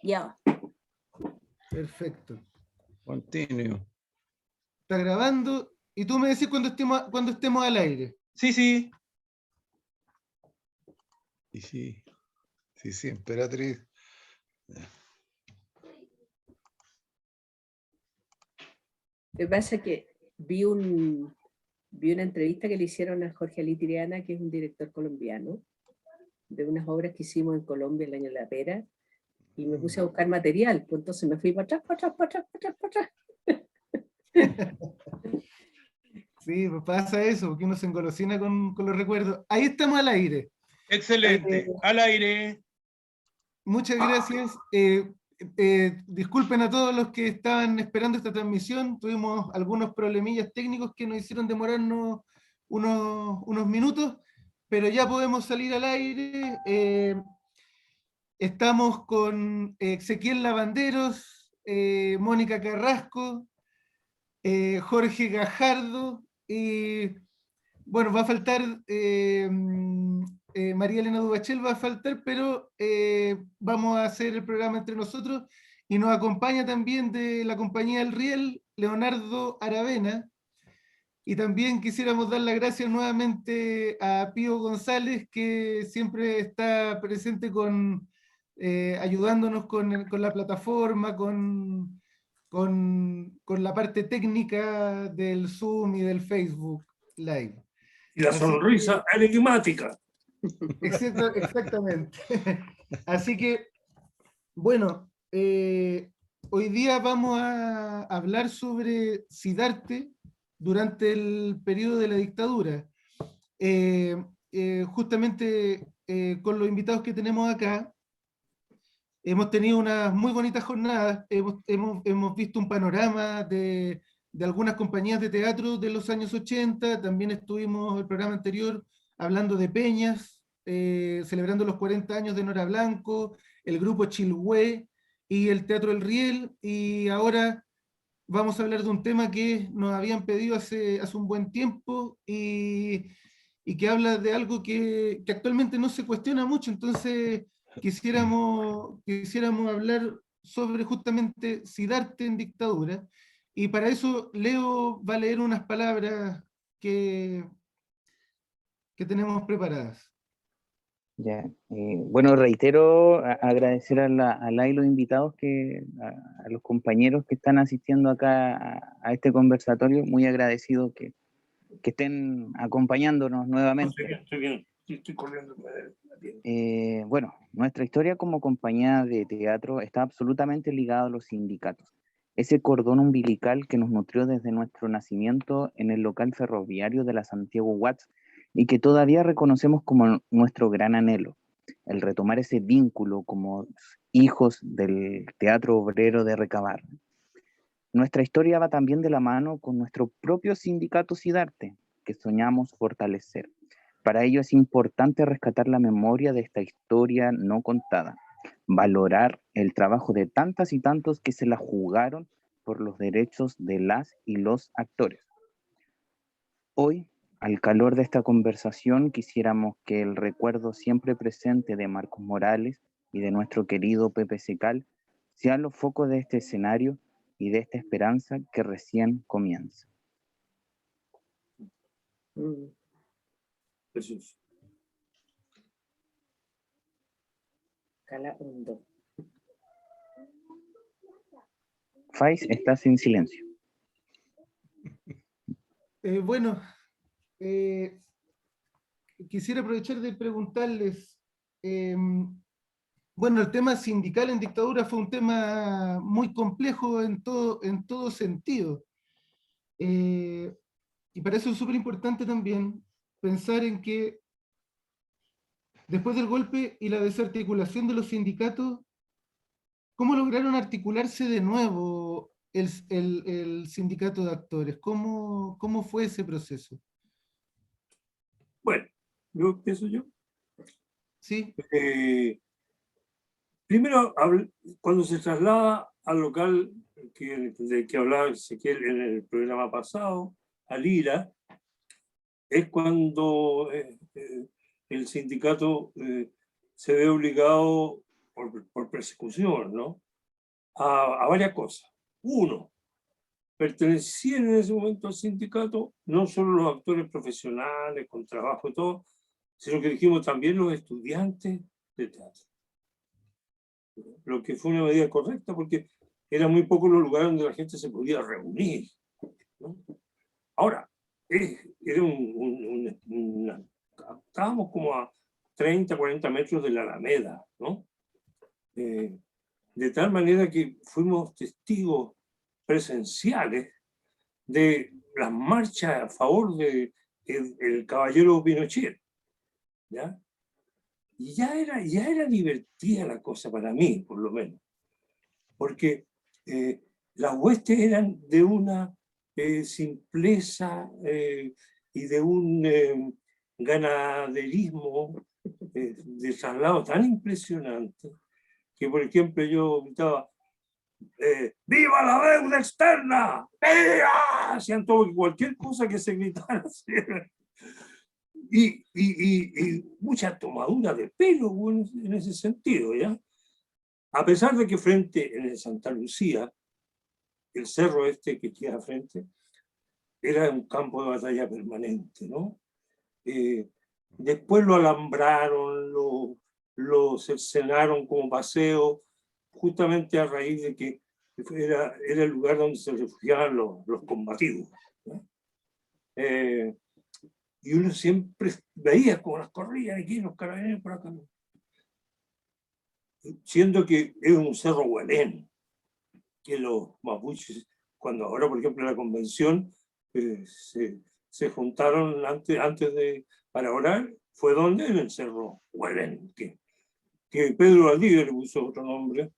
Ya. Perfecto. Continuo. Está grabando y tú me decís cuando estemos al aire. Sí, sí. Y sí, sí, emperatriz. Lo que pasa es que vi una entrevista que le hicieron a Jorge Ali Triana, que es un director colombiano, de unas obras que hicimos en Colombia el año de la Pera, y me puse a buscar material, pues entonces me fui para atrás, para atrás, para atrás, para atrás, para atrás. Sí, pues pasa eso, porque uno se engolosina con los recuerdos. Ahí estamos al aire. Excelente. Al aire. Muchas gracias. Disculpen a todos los que estaban esperando esta transmisión. Tuvimos algunos problemillas técnicos que nos hicieron demorarnos unos minutos, pero ya podemos salir al aire. Estamos con Ezequiel Lavanderos, Mónica Carrasco, Jorge Gajardo y bueno, va a faltar María Elena Dubachel, va a faltar, pero vamos a hacer el programa entre nosotros y nos acompaña también de la compañía El Riel, Leonardo Aravena. Y también quisiéramos dar las gracias nuevamente a Pío González, que siempre está presente ayudándonos con la plataforma, con la parte técnica del Zoom y del Facebook Live. Y la sonrisa enigmática. Exactamente. Así que, bueno, hoy día vamos a hablar sobre Siddhartha durante el periodo de la dictadura. Justamente con los invitados que tenemos acá, hemos tenido unas muy bonitas jornadas, hemos visto un panorama de algunas compañías de teatro de los años 80, también estuvimos el programa anterior hablando de peñas, celebrando los 40 años de Nora Blanco, el grupo Chilhue y el Teatro El Riel, y ahora vamos a hablar de un tema que nos habían pedido hace un buen tiempo y que habla de algo que actualmente no se cuestiona mucho, entonces quisiéramos hablar sobre justamente Siddhartha en dictadura, y para eso Leo va a leer unas palabras que tenemos preparadas. Ya, bueno, reitero agradecer a la y los invitados, a los compañeros que están asistiendo acá a este conversatorio, muy agradecido que estén acompañándonos nuevamente. Estoy bien, estoy corriendo. Bueno, nuestra historia como compañía de teatro está absolutamente ligada a los sindicatos, ese cordón umbilical que nos nutrió desde nuestro nacimiento en el local ferroviario de la Santiago Watts y que todavía reconocemos como nuestro gran anhelo, el retomar ese vínculo como hijos del teatro obrero de Recabar. Nuestra historia va también de la mano con nuestro propio sindicato Siddhartha, que soñamos fortalecer. Para ello es importante rescatar la memoria de esta historia no contada, valorar el trabajo de tantas y tantos que se la jugaron por los derechos de las y los actores. Hoy, al calor de esta conversación, quisiéramos que el recuerdo siempre presente de Marcos Morales y de nuestro querido Pepe Secal sean los focos de este escenario y de esta esperanza que recién comienza. Jesús. Cala hondo. Faiz, estás en silencio. Bueno, quisiera aprovechar de preguntarles, bueno, el tema sindical en dictadura fue un tema muy complejo en todo sentido. Y para eso es súper importante también pensar en que después del golpe y la desarticulación de los sindicatos, ¿cómo lograron articularse de nuevo el sindicato de actores? ¿Cómo fue ese proceso? Bueno, yo pienso yo. Sí. Primero, cuando se traslada al del que hablaba Ezequiel en el programa pasado, a Lira, es cuando el sindicato se ve obligado por persecución, ¿no? A varias cosas. Uno, pertenecían en ese momento al sindicato no solo los actores profesionales con trabajo y todo, sino que dijimos también los estudiantes de teatro. Lo que fue una medida correcta porque eran muy pocos los lugares donde la gente se podía reunir, ¿no? Ahora, era estábamos como a 30, 40 metros de la Alameda, ¿no? De tal manera que fuimos testigos presenciales de las marchas a favor de el caballero Pinochet, ¿ya? Y ya era divertida la cosa para mí, por lo menos, porque las huestes eran de una simpleza y de un ganaderismo de traslado tan impresionante que, por ejemplo, yo gritaba, ¡viva la deuda externa! ¡Viva! Hacían todo, cualquier cosa que se gritara. Y mucha tomadura de pelo en ese sentido, ¿ya? A pesar de que frente en Santa Lucía, el cerro este que queda frente, era un campo de batalla permanente, ¿no? Después lo alambraron, lo cercenaron como paseo, justamente a raíz de que era el lugar donde se refugiaban los combativos, ¿no? Y uno siempre veía cómo las corrían aquí los carabineros por acá, siendo que es un cerro huelén, que los mapuches, cuando ahora, por ejemplo, en la convención se juntaron para orar, fue donde en el cerro Huelén, que Pedro Valdivia le puso otro nombre,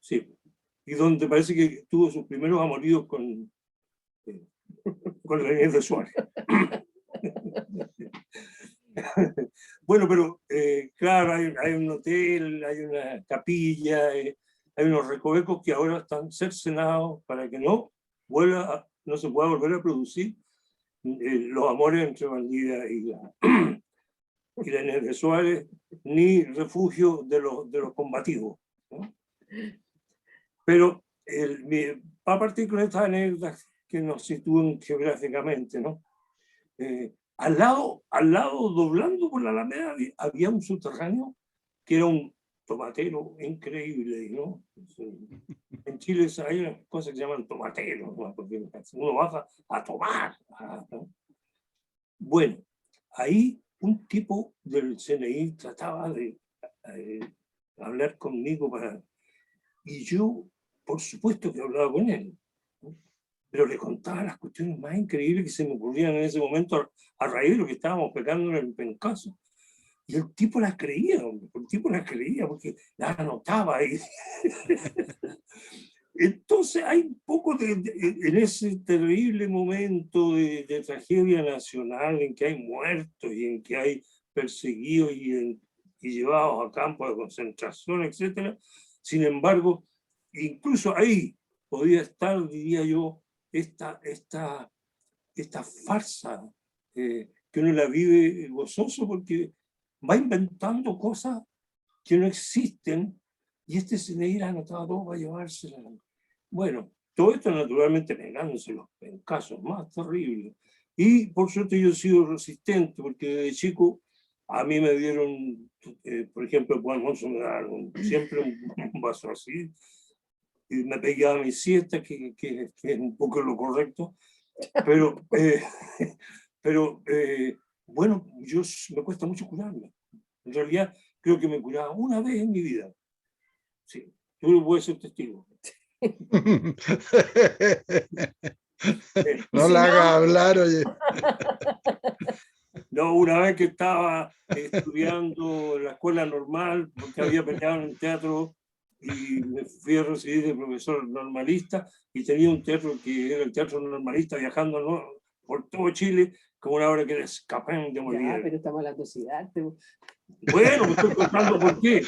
sí, y donde parece que tuvo sus primeros amoríos con Lenín de Suárez. Bueno, pero claro, hay un hotel, hay una capilla, hay unos recovecos que ahora están cercenados para que no se pueda volver a producir los amores entre Valdivia y la Inés de Suárez, ni refugio de los combativos, ¿no? Pero para partir con estas anécdotas que nos sitúan geográficamente, ¿no? Al lado, doblando por la Alameda, había un subterráneo que era un tomatero increíble, ¿no? En Chile hay unas cosas que se llaman tomateros, ¿no? Porque uno baja a tomar, ¿no? Bueno, ahí un tipo del CNI trataba de hablar conmigo y yo, por supuesto que hablaba con él, ¿no? Pero le contaba las cuestiones más increíbles que se me ocurrían en ese momento a raíz de lo que estábamos pegando en el pencaso. Y el tipo las creía, hombre, porque las anotaba ahí. Entonces hay un poco en ese terrible momento de tragedia nacional en que hay muertos y en que hay perseguidos y llevados a campos de concentración, etc. Sin embargo, incluso ahí podía estar, diría yo, esta farsa que uno la vive gozoso porque va inventando cosas que no existen y se le irá anotado todo para llevársela. Bueno, todo esto naturalmente negándose en casos más terribles. Y por suerte yo he sido resistente porque de chico a mí me dieron, por ejemplo, por almuerzo me daban siempre un vaso así y me pegaba mi siesta, que es un poco lo correcto, pero bueno, me cuesta mucho curarme. En realidad creo que me curaba una vez en mi vida. Sí, tú puedes ser testigo. No la haga hablar, oye. No, una vez que estaba estudiando en la escuela normal, porque había peleado en el teatro y me fui a recibir de profesor normalista y tenía un teatro que era el teatro normalista viajando, ¿no?, por todo Chile, como una obra que era Escapén de Molière. Ya, pero estamos hablando de ciudad. Bueno, me estoy contando por qué.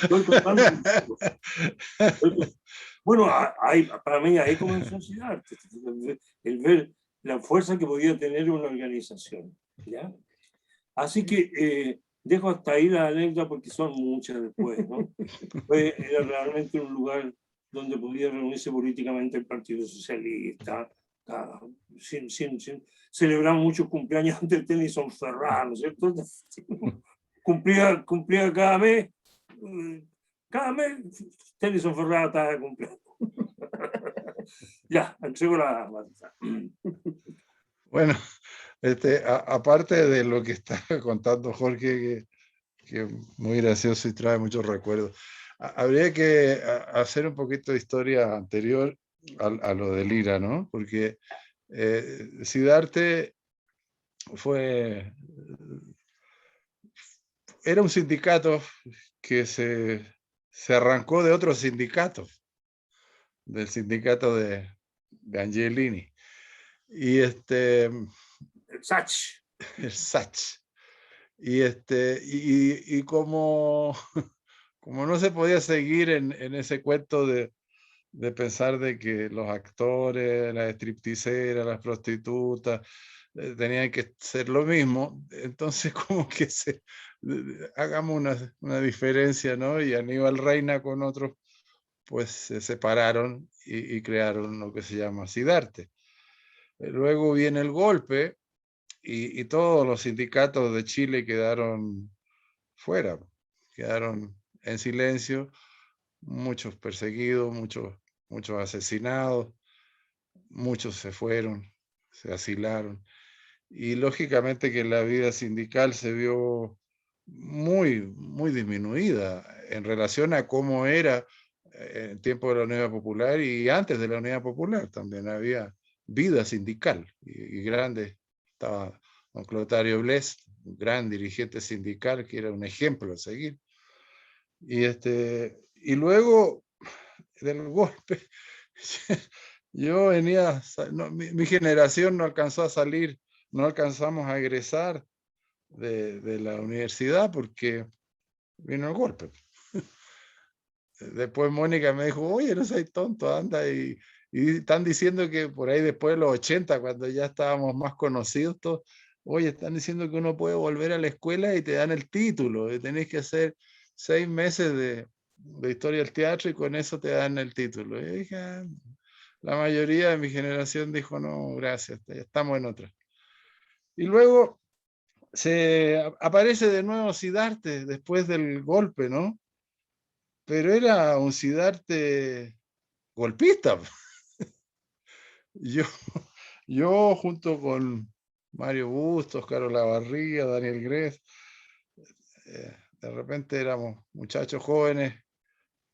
Bueno, para mí ahí comenzó el ver la fuerza que podía tener una organización, ¿ya? Así que Dejo hasta ahí la anécdota porque son muchas después, ¿no? Era realmente un lugar donde podía reunirse políticamente el Partido Socialista. Celebramos muchos cumpleaños de Tennyson Ferraro, ¿cierto? Cumplía cada mes. Cada mes Tennyson Ferraro estaba de cumpleaños. Ya, entrego la banda. Bueno, aparte de lo que está contando Jorge, que es muy gracioso y trae muchos recuerdos, habría que hacer un poquito de historia anterior a lo del IRA, ¿no? Porque Siddhartha era un sindicato que se arrancó de otros sindicatos, del sindicato de Angelini. Y El SACH. el SACH. Y como no se podía seguir en ese cuento de pensar de que los actores, las stripteaseras, las prostitutas, tenían que ser lo mismo, entonces como que hagamos una diferencia, ¿no? Y Aníbal Reina con otros, pues se separaron y crearon lo que se llama Siddhartha. Luego viene el golpe y todos los sindicatos de Chile quedaron fuera, quedaron en silencio, muchos perseguidos, muchos asesinados, muchos se fueron, se asilaron. Y lógicamente que la vida sindical se vio muy disminuida en relación a cómo era en el tiempo de la Unidad Popular y antes de la Unidad Popular también había vida sindical y grande. Estaba don Clotario Bles, un gran dirigente sindical que era un ejemplo a seguir. Y luego del golpe, yo venía, mi generación no alcanzó a salir, no alcanzamos a egresar de la universidad porque vino el golpe. Después Mónica me dijo, oye, no seas tonto, anda, y están diciendo que por ahí después de los 80, cuando ya estábamos más conocidos todos, oye, están diciendo que uno puede volver a la escuela y te dan el título, y tenés que hacer 6 meses de historia del teatro y con eso te dan el título. Y dije, la mayoría de mi generación dijo, no, gracias, ya estamos en otra. Y luego aparece de nuevo Siddhartha después del golpe, ¿no? Pero era un Siddhartha golpista. Yo junto con Mario Bustos, Carlos Lavarría, Daniel Grez, de repente éramos muchachos jóvenes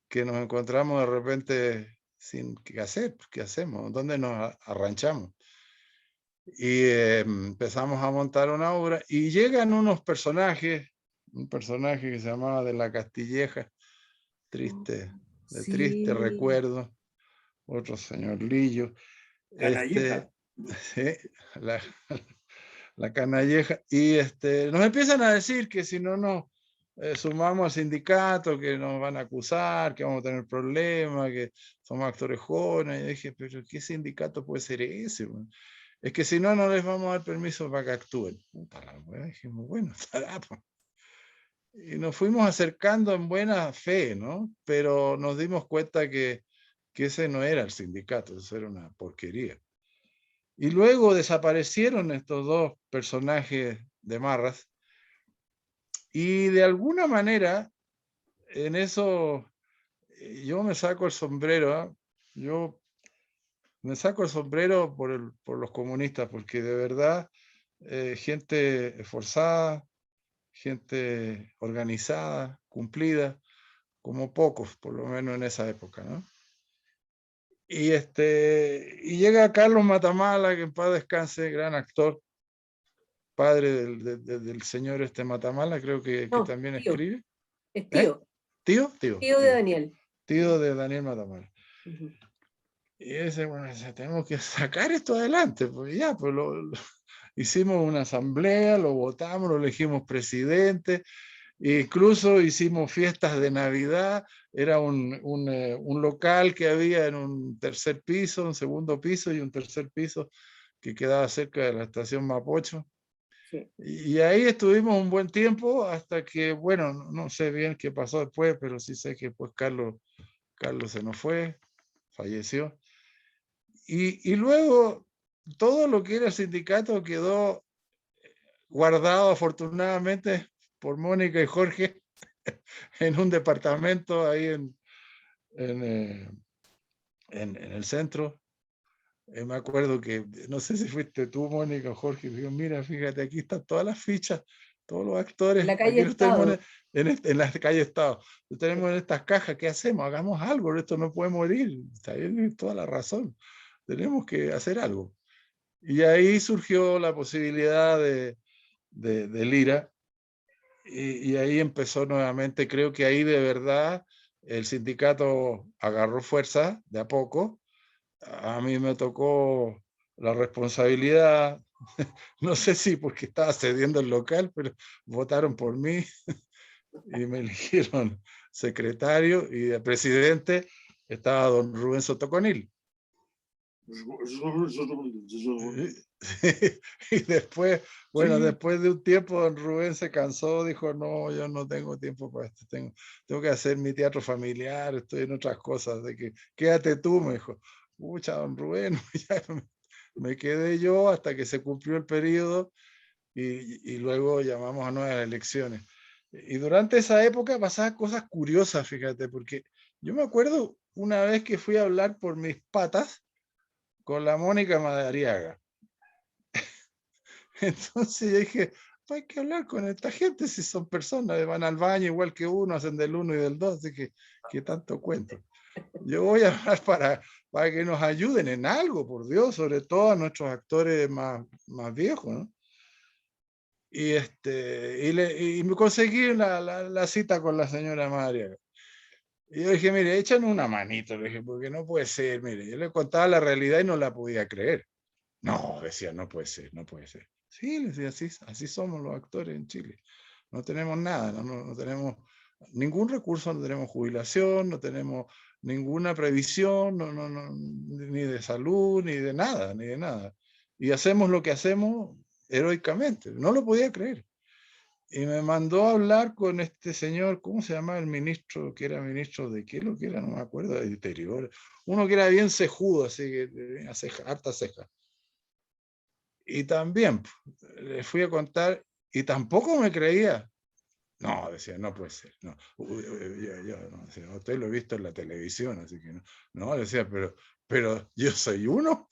que nos encontramos de repente sin qué hacer, ¿qué hacemos? ¿Dónde nos arranchamos? Y empezamos a montar una obra y llegan unos personajes, un personaje que se llamaba de la Castilleja, triste recuerdo, otro señor Lillo, Canalleja. sí, la canalleja, y nos empiezan a decir que si no nos sumamos al sindicato, que nos van a acusar, que vamos a tener problemas, que somos actores jóvenes. Y dije, pero ¿qué sindicato puede ser ese? Man? Es que si no, no les vamos a dar permiso para que actúen. Y dijimos, bueno, estará. Y nos fuimos acercando en buena fe, ¿no? Pero nos dimos cuenta que ese no era el sindicato, eso era una porquería. Y luego desaparecieron estos dos personajes de Marras y de alguna manera en eso yo me saco el sombrero, ¿eh? Yo me saco el sombrero por los comunistas, porque de verdad gente esforzada, gente organizada, cumplida, como pocos, por lo menos en esa época, ¿no? Y llega Carlos Matamala, que en paz descanse, gran actor, padre del señor Matamala, creo que también tío. escribe. Es tío. ¿Tío? Tío de Daniel. Tío de Daniel Matamala. Uh-huh. Y ese, bueno, tenemos que sacar esto adelante, pues ya, pues hicimos una asamblea, lo votamos, lo elegimos presidente, e incluso hicimos fiestas de Navidad, era un local que había en un tercer piso, un segundo piso y un tercer piso que quedaba cerca de la estación Mapocho. Sí. Y ahí estuvimos un buen tiempo hasta que, bueno, no sé bien qué pasó después, pero sí sé que pues Carlos se nos fue, falleció. Y luego todo lo que era el sindicato quedó guardado afortunadamente por Mónica y Jorge en un departamento ahí en el centro. Me acuerdo que, no sé si fuiste tú, Mónica o Jorge, digo, mira, fíjate, aquí están todas las fichas, todos los En actores, la calle aquí los tenemos Estado. en la calle Estado, los tenemos en estas cajas, ¿qué hacemos? Hagamos algo, esto no puede morir, está bien, toda la razón, tenemos que hacer algo. Y ahí surgió la posibilidad de Lira, y ahí empezó nuevamente, creo que ahí de verdad el sindicato agarró fuerza de a poco. A mí me tocó la responsabilidad, no sé si porque estaba cediendo el local, pero votaron por mí y me eligieron secretario, y de presidente estaba don Rubén Sotoconil. Y después, bueno, Sí. después de un tiempo, don Rubén se cansó, dijo, no, yo no tengo tiempo para esto, tengo que hacer mi teatro familiar, estoy en otras cosas, de que quédate tú, me dijo. Pucha, don Rubén, ya me quedé yo hasta que se cumplió el periodo, y luego llamamos a nuevas elecciones. Y durante esa época pasaban cosas curiosas, fíjate, porque yo me acuerdo una vez que fui a hablar por mis patas con la Mónica Madariaga. Entonces yo dije, hay que hablar con esta gente si son personas, van al baño igual que uno, hacen del 1 y del 2, así que qué tanto cuento. Yo voy a hablar para que nos ayuden en algo, por Dios, sobre todo a nuestros actores más viejos, ¿no? Y me conseguí la cita con la señora María. Y yo dije, mire, échanos una manito, le dije, porque no puede ser, mire, yo le contaba la realidad y no la podía creer. No, decía, no puede ser, no puede ser. Sí, le decía, así somos los actores en Chile. No tenemos nada, no tenemos ningún recurso, no tenemos jubilación, no tenemos ninguna previsión, ni de salud, ni de nada, ni de nada. Y hacemos lo que hacemos heroicamente. No lo podía creer. Y me mandó a hablar con este señor, ¿cómo se llama el ministro? Que era ministro de qué lo que era, no me acuerdo, de Interior. Uno que era bien cejudo, así que tenía harta ceja. Y también le fui a contar y tampoco me creía. No, decía, no puede ser. No. No, decía, usted lo he visto en la televisión, así que no. No, decía, pero yo soy uno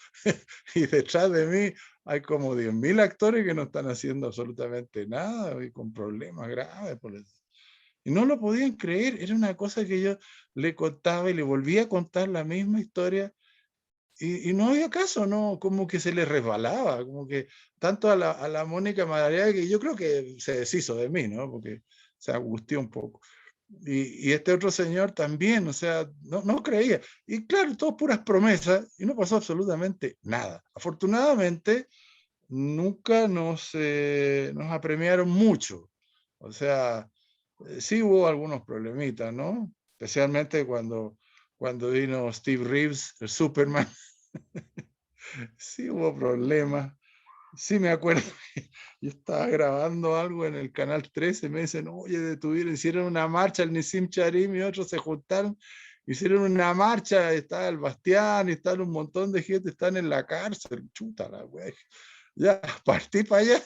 y detrás de mí hay como 10.000 actores que no están haciendo absolutamente nada y con problemas graves. Y no lo podían creer, era una cosa que yo le contaba y le volvía a contar la misma historia. Y no había caso, ¿no? Como que se le resbalaba, como que tanto a la Mónica Madariaga, que yo creo que se deshizo de mí, ¿no? Porque se angustió un poco. Y este otro señor también, o sea, no creía. Y claro, todo puras promesas, y no pasó absolutamente nada. Afortunadamente, nunca nos apremiaron mucho. O sea, sí hubo algunos problemitas, ¿no? Especialmente cuando vino Steve Reeves, el Superman. Sí hubo problemas. Sí me acuerdo que yo estaba grabando algo en el Canal 13, me dicen, oye, hicieron una marcha, el Nissim Charim y otros se juntaron, hicieron una marcha, estaba el Bastián, y están un montón de gente, están en la cárcel, chuta la wea. Ya partí para allá,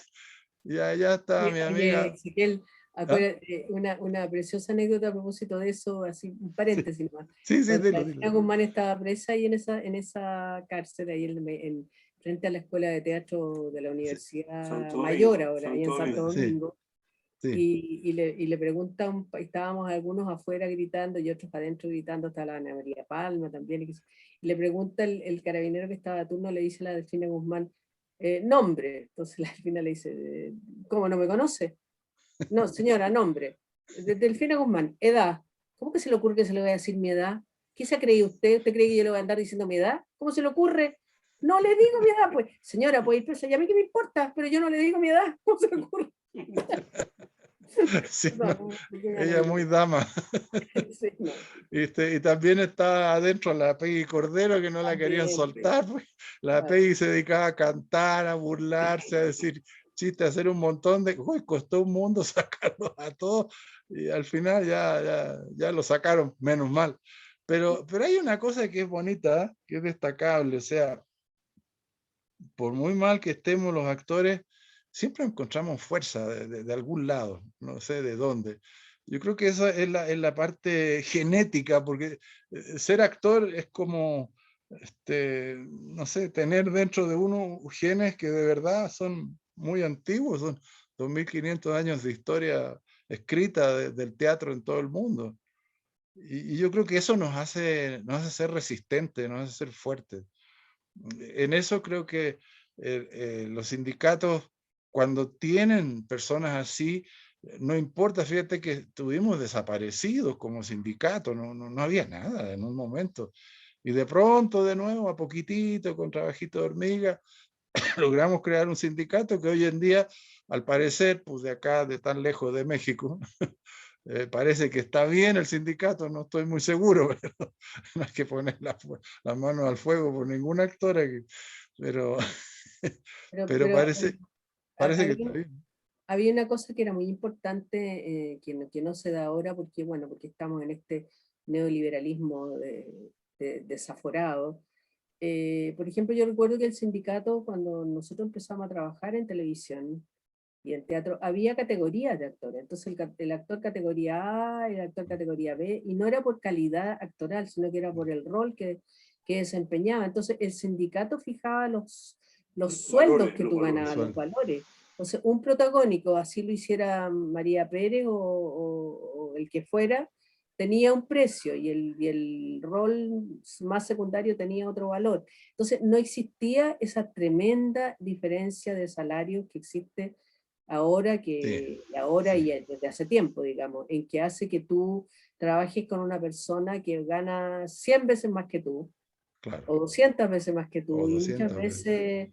y allá estaba mi Oye, amiga. Ezequiel, ¿Ah? acuérdate, una preciosa anécdota a propósito de eso, así un paréntesis nomás. Sí, Cuando la dilo. Delfina Guzmán estaba presa ahí en esa cárcel, ahí frente a la Escuela de Teatro de la Universidad Santo Mayor Domingo, ahora, ahí en Santo Sí, Domingo, sí. y le preguntan, estábamos algunos afuera gritando y otros para adentro gritando, hasta la Ana María Palma también, y le pregunta el carabinero que estaba a turno, le dice a la Delfina Guzmán, nombre. Entonces la Delfina le dice, ¿cómo no me conoce? No, señora, nombre. Delfina Guzmán, edad. ¿Cómo que se le ocurre que se le voy a decir mi edad? ¿Qué se ha creído usted? ¿Usted cree que yo le voy a andar diciendo mi edad? ¿Cómo se le ocurre? No le digo mi edad, pues. Señora, pues ir presa, ya a mí que me importa, pero yo no le digo mi edad. ¿Cómo se le ocurre? Sí, No, ella muy dama. sí, no. Y también está adentro la Peggy Cordero, que no la querían También, pues, soltar, pues. La claro. Peggy se dedicaba a cantar, a burlarse, a decir chiste hacer un montón de, uy, costó un mundo sacarlos a todos, y al final ya lo sacaron, menos mal. Pero hay una cosa que es bonita, que es destacable, o sea, por muy mal que estemos los actores, siempre encontramos fuerza de algún lado, no sé de dónde. Yo creo que esa es la parte genética, porque ser actor es como, no sé, tener dentro de uno genes que de verdad son muy antiguos, son 2500 años de historia escrita del teatro en todo el mundo. Y yo creo que eso nos hace ser resistentes, nos hace ser fuertes. En eso creo que los sindicatos, cuando tienen personas así, no importa, fíjate que estuvimos desaparecidos como sindicato, no había nada en un momento. Y de pronto, de nuevo, a poquitito, con trabajito de hormiga, logramos crear un sindicato que hoy en día, al parecer, pues de acá, de tan lejos de México, parece que está bien el sindicato, no estoy muy seguro, pero no hay que poner las manos al fuego por ningún actor aquí, pero, pero parece que está había, bien. había una cosa que era muy importante, que no se da ahora, porque, bueno, porque estamos en este neoliberalismo desaforado. Por ejemplo, yo recuerdo que el sindicato, cuando nosotros empezamos a trabajar en televisión y en teatro, había categorías de actores. Entonces el actor categoría A, el actor categoría B, y no era por calidad actoral, sino que era por el rol que desempeñaba. Entonces el sindicato fijaba los sueldos que tú ganabas, los valores. Entonces un protagónico, así lo hiciera María Pérez o el que fuera, tenía un precio y el rol más secundario tenía otro valor. Entonces no existía esa tremenda diferencia de salarios que existe ahora, Sí, ahora y sí, desde hace tiempo, digamos, en que hace que tú trabajes con una persona que gana 100 veces más que tú, claro, o 200 veces más que o tú, y muchas 200 veces. veces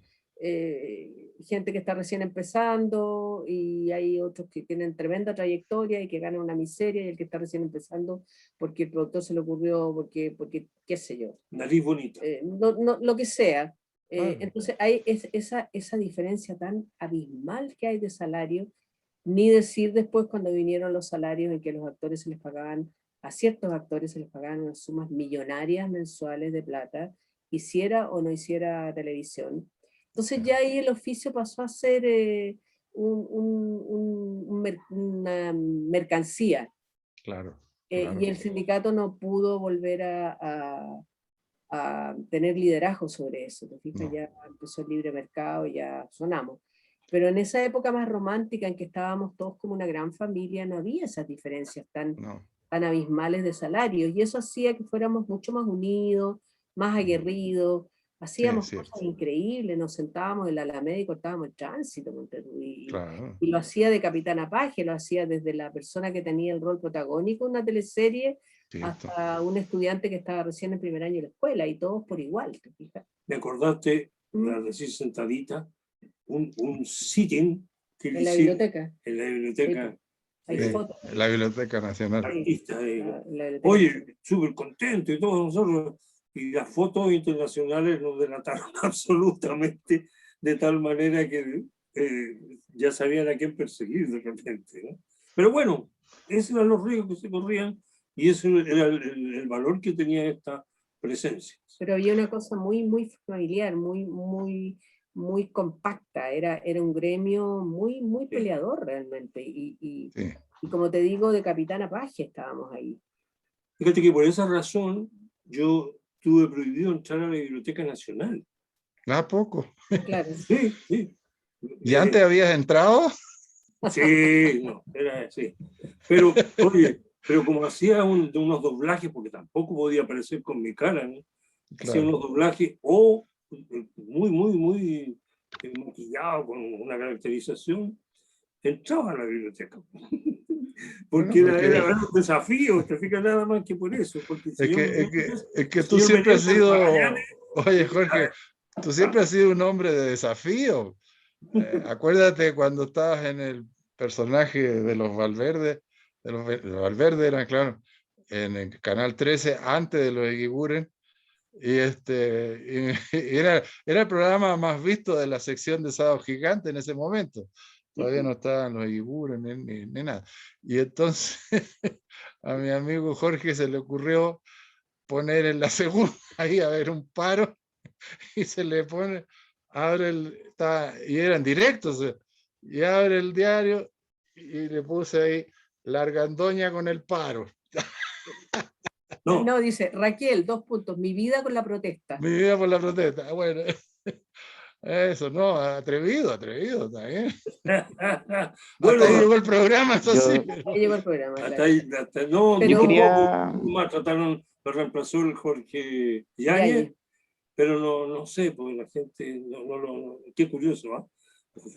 gente que está recién empezando, y hay otros que tienen tremenda trayectoria y que ganan una miseria, y el que está recién empezando porque el productor se le ocurrió, porque qué sé yo, Nariz bonita. lo que sea. Claro. Entonces hay esa diferencia tan abismal que hay de salario, ni decir después cuando vinieron los salarios en que los actores se les pagaban, a ciertos actores se les pagaban unas sumas millonarias mensuales de plata, hiciera o no hiciera televisión. Entonces ya ahí el oficio pasó a ser una mercancía, Claro, y claro. el sindicato no pudo volver a tener liderazgo sobre eso. ¿Te fijas? No, Ya empezó el libre mercado, ya sonamos. Pero en esa época más romántica en que estábamos todos como una gran familia, no había esas diferencias no. tan abismales de salarios, y eso hacía que fuéramos mucho más unidos, más aguerridos, Sí, es hacíamos cosas cierto. increíbles, nos sentábamos en la Alameda y cortábamos el tránsito, Claro. y lo hacía de Capitana Paje, lo hacía desde la persona que tenía el rol protagónico en una teleserie Cierto. hasta un estudiante que estaba recién en primer año de la escuela, y todos por igual, ¿te fijas? Me acordaste, ¿Mm? al decir sentadita, un sitting que le En la hicieron biblioteca, en la sí, biblioteca pues, hay Sí, fotos, en la Biblioteca Nacional. sí, artista. la biblioteca. Oye, súper contento y todos nosotros. Y las fotos internacionales nos delataron absolutamente, de tal manera que ya sabían a quién perseguir de repente, ¿no? Pero bueno, esos eran los ríos que se corrían, y ese era el valor que tenía esta presencia. Pero había una cosa muy familiar, muy compacta, era un gremio muy Sí. peleador realmente, Sí. y como te digo, de Capitana Paje estábamos ahí. Fíjate que por esa razón yo tuve prohibido entrar a la Biblioteca Nacional. ¿A poco? Claro. Sí, sí. ¿Y antes habías entrado? Sí, no, era así. Pero, oye, pero como hacía unos doblajes, porque tampoco podía aparecer con mi cara, ¿no? Hacía Claro. unos doblajes muy maquillado, con una caracterización, entraba a la biblioteca. Bueno, Porque era porque un desafío, te fijas, nada más que por eso, porque el es señor que, es que, Menéndez, es el que tú señor siempre has Menéndez Magallanes, sido, oye Jorge, tú siempre has sido un hombre de desafío. Acuérdate cuando estabas en el personaje de los Valverde, los Valverde eran, claro, en el Canal 13, antes de los Eguiguren, y era el programa más visto de la sección de Sábado Gigante en ese momento. Todavía no estaban los Ibures ni nada. Y entonces a mi amigo Jorge se le ocurrió poner en la segunda ahí a ver un paro, y se le pone, y eran directos, y abre el diario y le puse ahí la argandoña con el paro. No, No, dice Raquel, 2 puntos, mi vida con la protesta. Mi vida por la protesta. Bueno, eso, no, atrevido también. Hasta bueno, ahí llegó el programa, eso Yo- sí. Ahí llegó el programa. hasta Claro. ahí, no, Pero- Yo un quería, poco más trataron, lo reemplazó el Jorge Yáñez. Yáñez, pero no sé, porque la gente, qué curioso, ¿ah?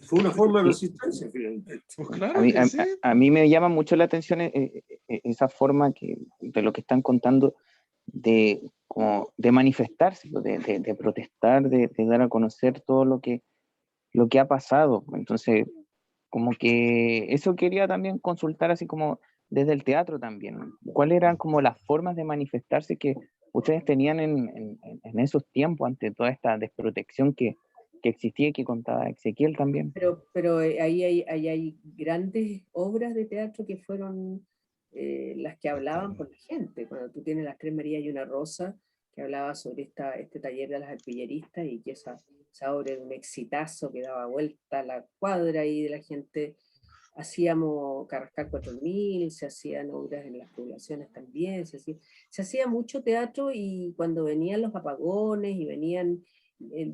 Fue una forma de resistencia, finalmente. Pues a claro mí, que sí. a mí me llama mucho la atención esa forma de lo que están contando como de manifestarse, de protestar, de dar a conocer todo lo que ha pasado. Entonces, como que eso quería también consultar así como desde el teatro también. ¿Cuáles eran como las formas de manifestarse que ustedes tenían en esos tiempos ante toda esta desprotección que existía y que contaba Ezequiel también? Pero ahí hay grandes obras de teatro que fueron las que hablaban por la gente. Cuando tú tienes Las Tres Marías y una Rosa, que hablaba sobre este taller de las arpilleristas, y que esa obra era un exitazo que daba vuelta a la cuadra, y de la gente hacíamos Carrascal 4000, se hacían obras en las poblaciones también, se hacía mucho teatro. Y cuando venían los apagones y venían,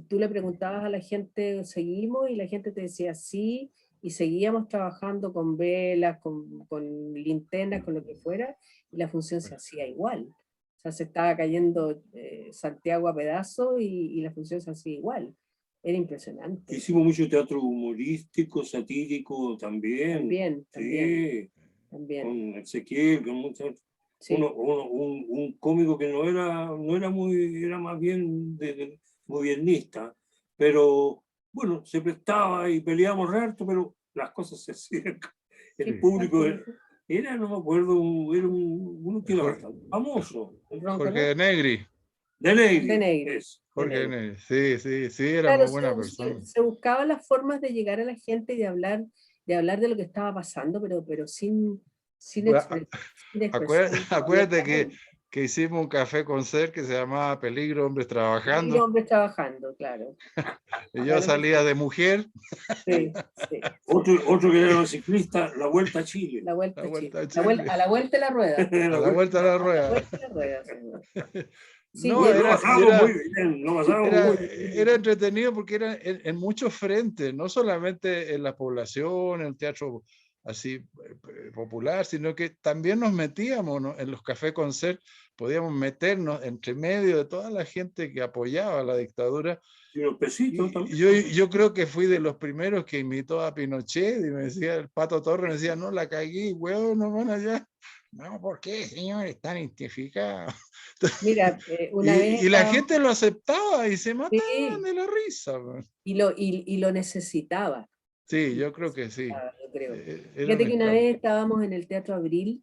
tú le preguntabas a la gente, ¿seguimos? Y la gente te decía sí, y seguíamos trabajando con velas, con linternas, con lo que fuera, y la función se hacía igual. O sea, se estaba cayendo Santiago a pedazos, y la función se hacía igual. Era impresionante. Hicimos mucho teatro humorístico, satírico también. Sí, También. con Ezequiel, con muchas. Sí. Un cómico que no era muy, era más bien gobiernista, pero bueno, se prestaba y peleábamos harto, pero las cosas se hacían. El público era, no me acuerdo, era uno que era bastante famoso. Jorge de Negri. De Negri. De Negri. Eso. Jorge de Negri. Sí, era Claro, muy buena persona. se buscaban las formas de llegar a la gente y de hablar de lo que estaba pasando, pero sin expresión. Acuérdate que hicimos un café con ser que se llamaba Peligro Hombres Y Trabajando. hombres trabajando, claro. Y yo salía de mujer. Sí. Otro que era un ciclista, la Vuelta a Chile. La Vuelta a a Chile. Chile. A la vuelta de la rueda. A la vuelta de la rueda. Sí, No, lo pasamos muy bien, lo pasamos muy bien. Era entretenido porque era en muchos frentes, no solamente en la población, en el teatro así popular, sino que también nos metíamos, ¿no? En los cafés concert, podíamos meternos entre medio de toda la gente que apoyaba la dictadura. Y los pesitos también. Yo creo que fui de los primeros que imitó a Pinochet, y me decía, el Pato Torres me decía, no, la cagué, huevón, no van allá. No, ¿por qué, señor? Están identificados. Mira, una vez y la gente lo aceptaba y se mataban sí, de la risa. y lo necesitaba. Sí, yo creo que sí. Yo creo. Era Fíjate que una encanto. vez estábamos en el Teatro Abril,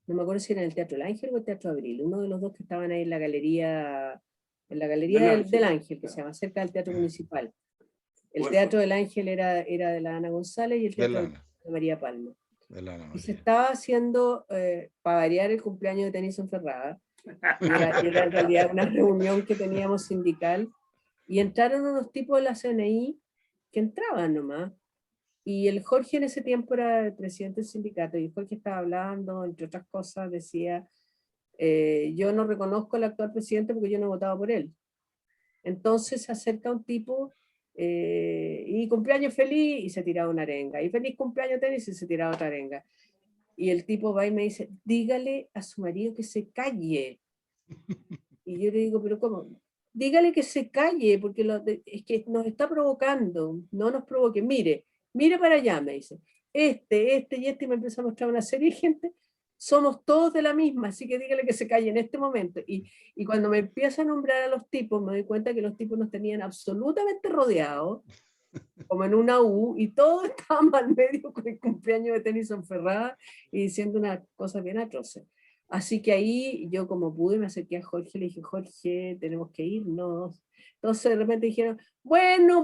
no me acuerdo si era en el Teatro El Ángel o el Teatro Abril, uno de los dos que estaban ahí en la galería del Ángel, que se llama, cerca del Teatro Municipal. El Bueno. Teatro del Ángel era de la Ana González, y el Teatro de María Palma. Y se estaba haciendo, para variar, el cumpleaños de Tennyson Ferrada. Y era en realidad una reunión que teníamos sindical, y entraron unos tipos de la CNI que entraban nomás. Y el Jorge en ese tiempo era el presidente del sindicato, y Jorge estaba hablando, entre otras cosas, decía, yo no reconozco al actual presidente porque yo no he votado por él. Entonces se acerca un tipo, y cumpleaños feliz, y se tiraba una arenga, y feliz cumpleaños tenis, y se tiraba otra arenga. Y el tipo va y me dice, dígale a su marido que se calle. Y yo le digo, pero ¿cómo? Dígale que se calle, porque es que nos está provocando, no nos provoque. Mire para allá, me dice. Y me empieza a mostrar una serie de gente. Somos todos de la misma, así que dígale que se calle en este momento. Y cuando me empieza a nombrar a los tipos, me doy cuenta que los tipos nos tenían absolutamente rodeados, como en una U, y todos estábamos al medio con el cumpleaños de Tennyson Ferrada y diciendo unas cosas bien atroces. Así que ahí yo como pude me acerqué a Jorge, le dije, Jorge, tenemos que irnos. Entonces de repente dijeron, bueno,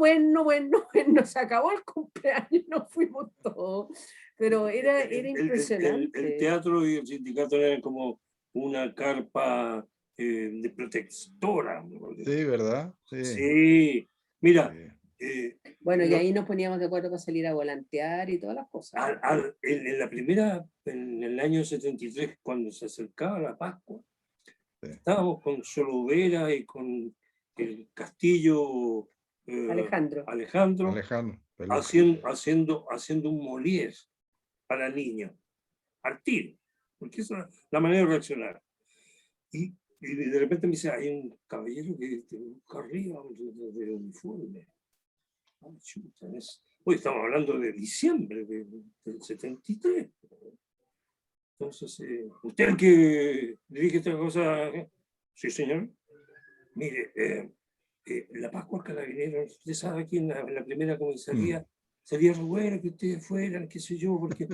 se acabó el cumpleaños, nos fuimos todos. Pero era El impresionante. teatro y el sindicato eran como una carpa de protectora. Sí, ¿verdad? Sí. Sí, mira, Sí. Bueno, y no- ahí nos poníamos de acuerdo para salir a volantear y todas las cosas. en la primera, en el año 73, cuando se acercaba la Pascua, Sí. estábamos con Solovera y con el Castillo Alejandro. Alejandro Alejandro Peluca. haciendo un Molière para niños, al tiro, porque esa es la manera de reaccionar. Y de repente me dice, hay un caballero que te busca arriba de uniforme. Ay, chuta, hoy estamos hablando de diciembre del 73. Entonces, ¿usted el que dirige esta cosa? Sí, señor. Mire, la Pascua Carabinero, usted sabe aquí en la primera comisaría, sería re bueno que ustedes fueran, qué sé yo, porque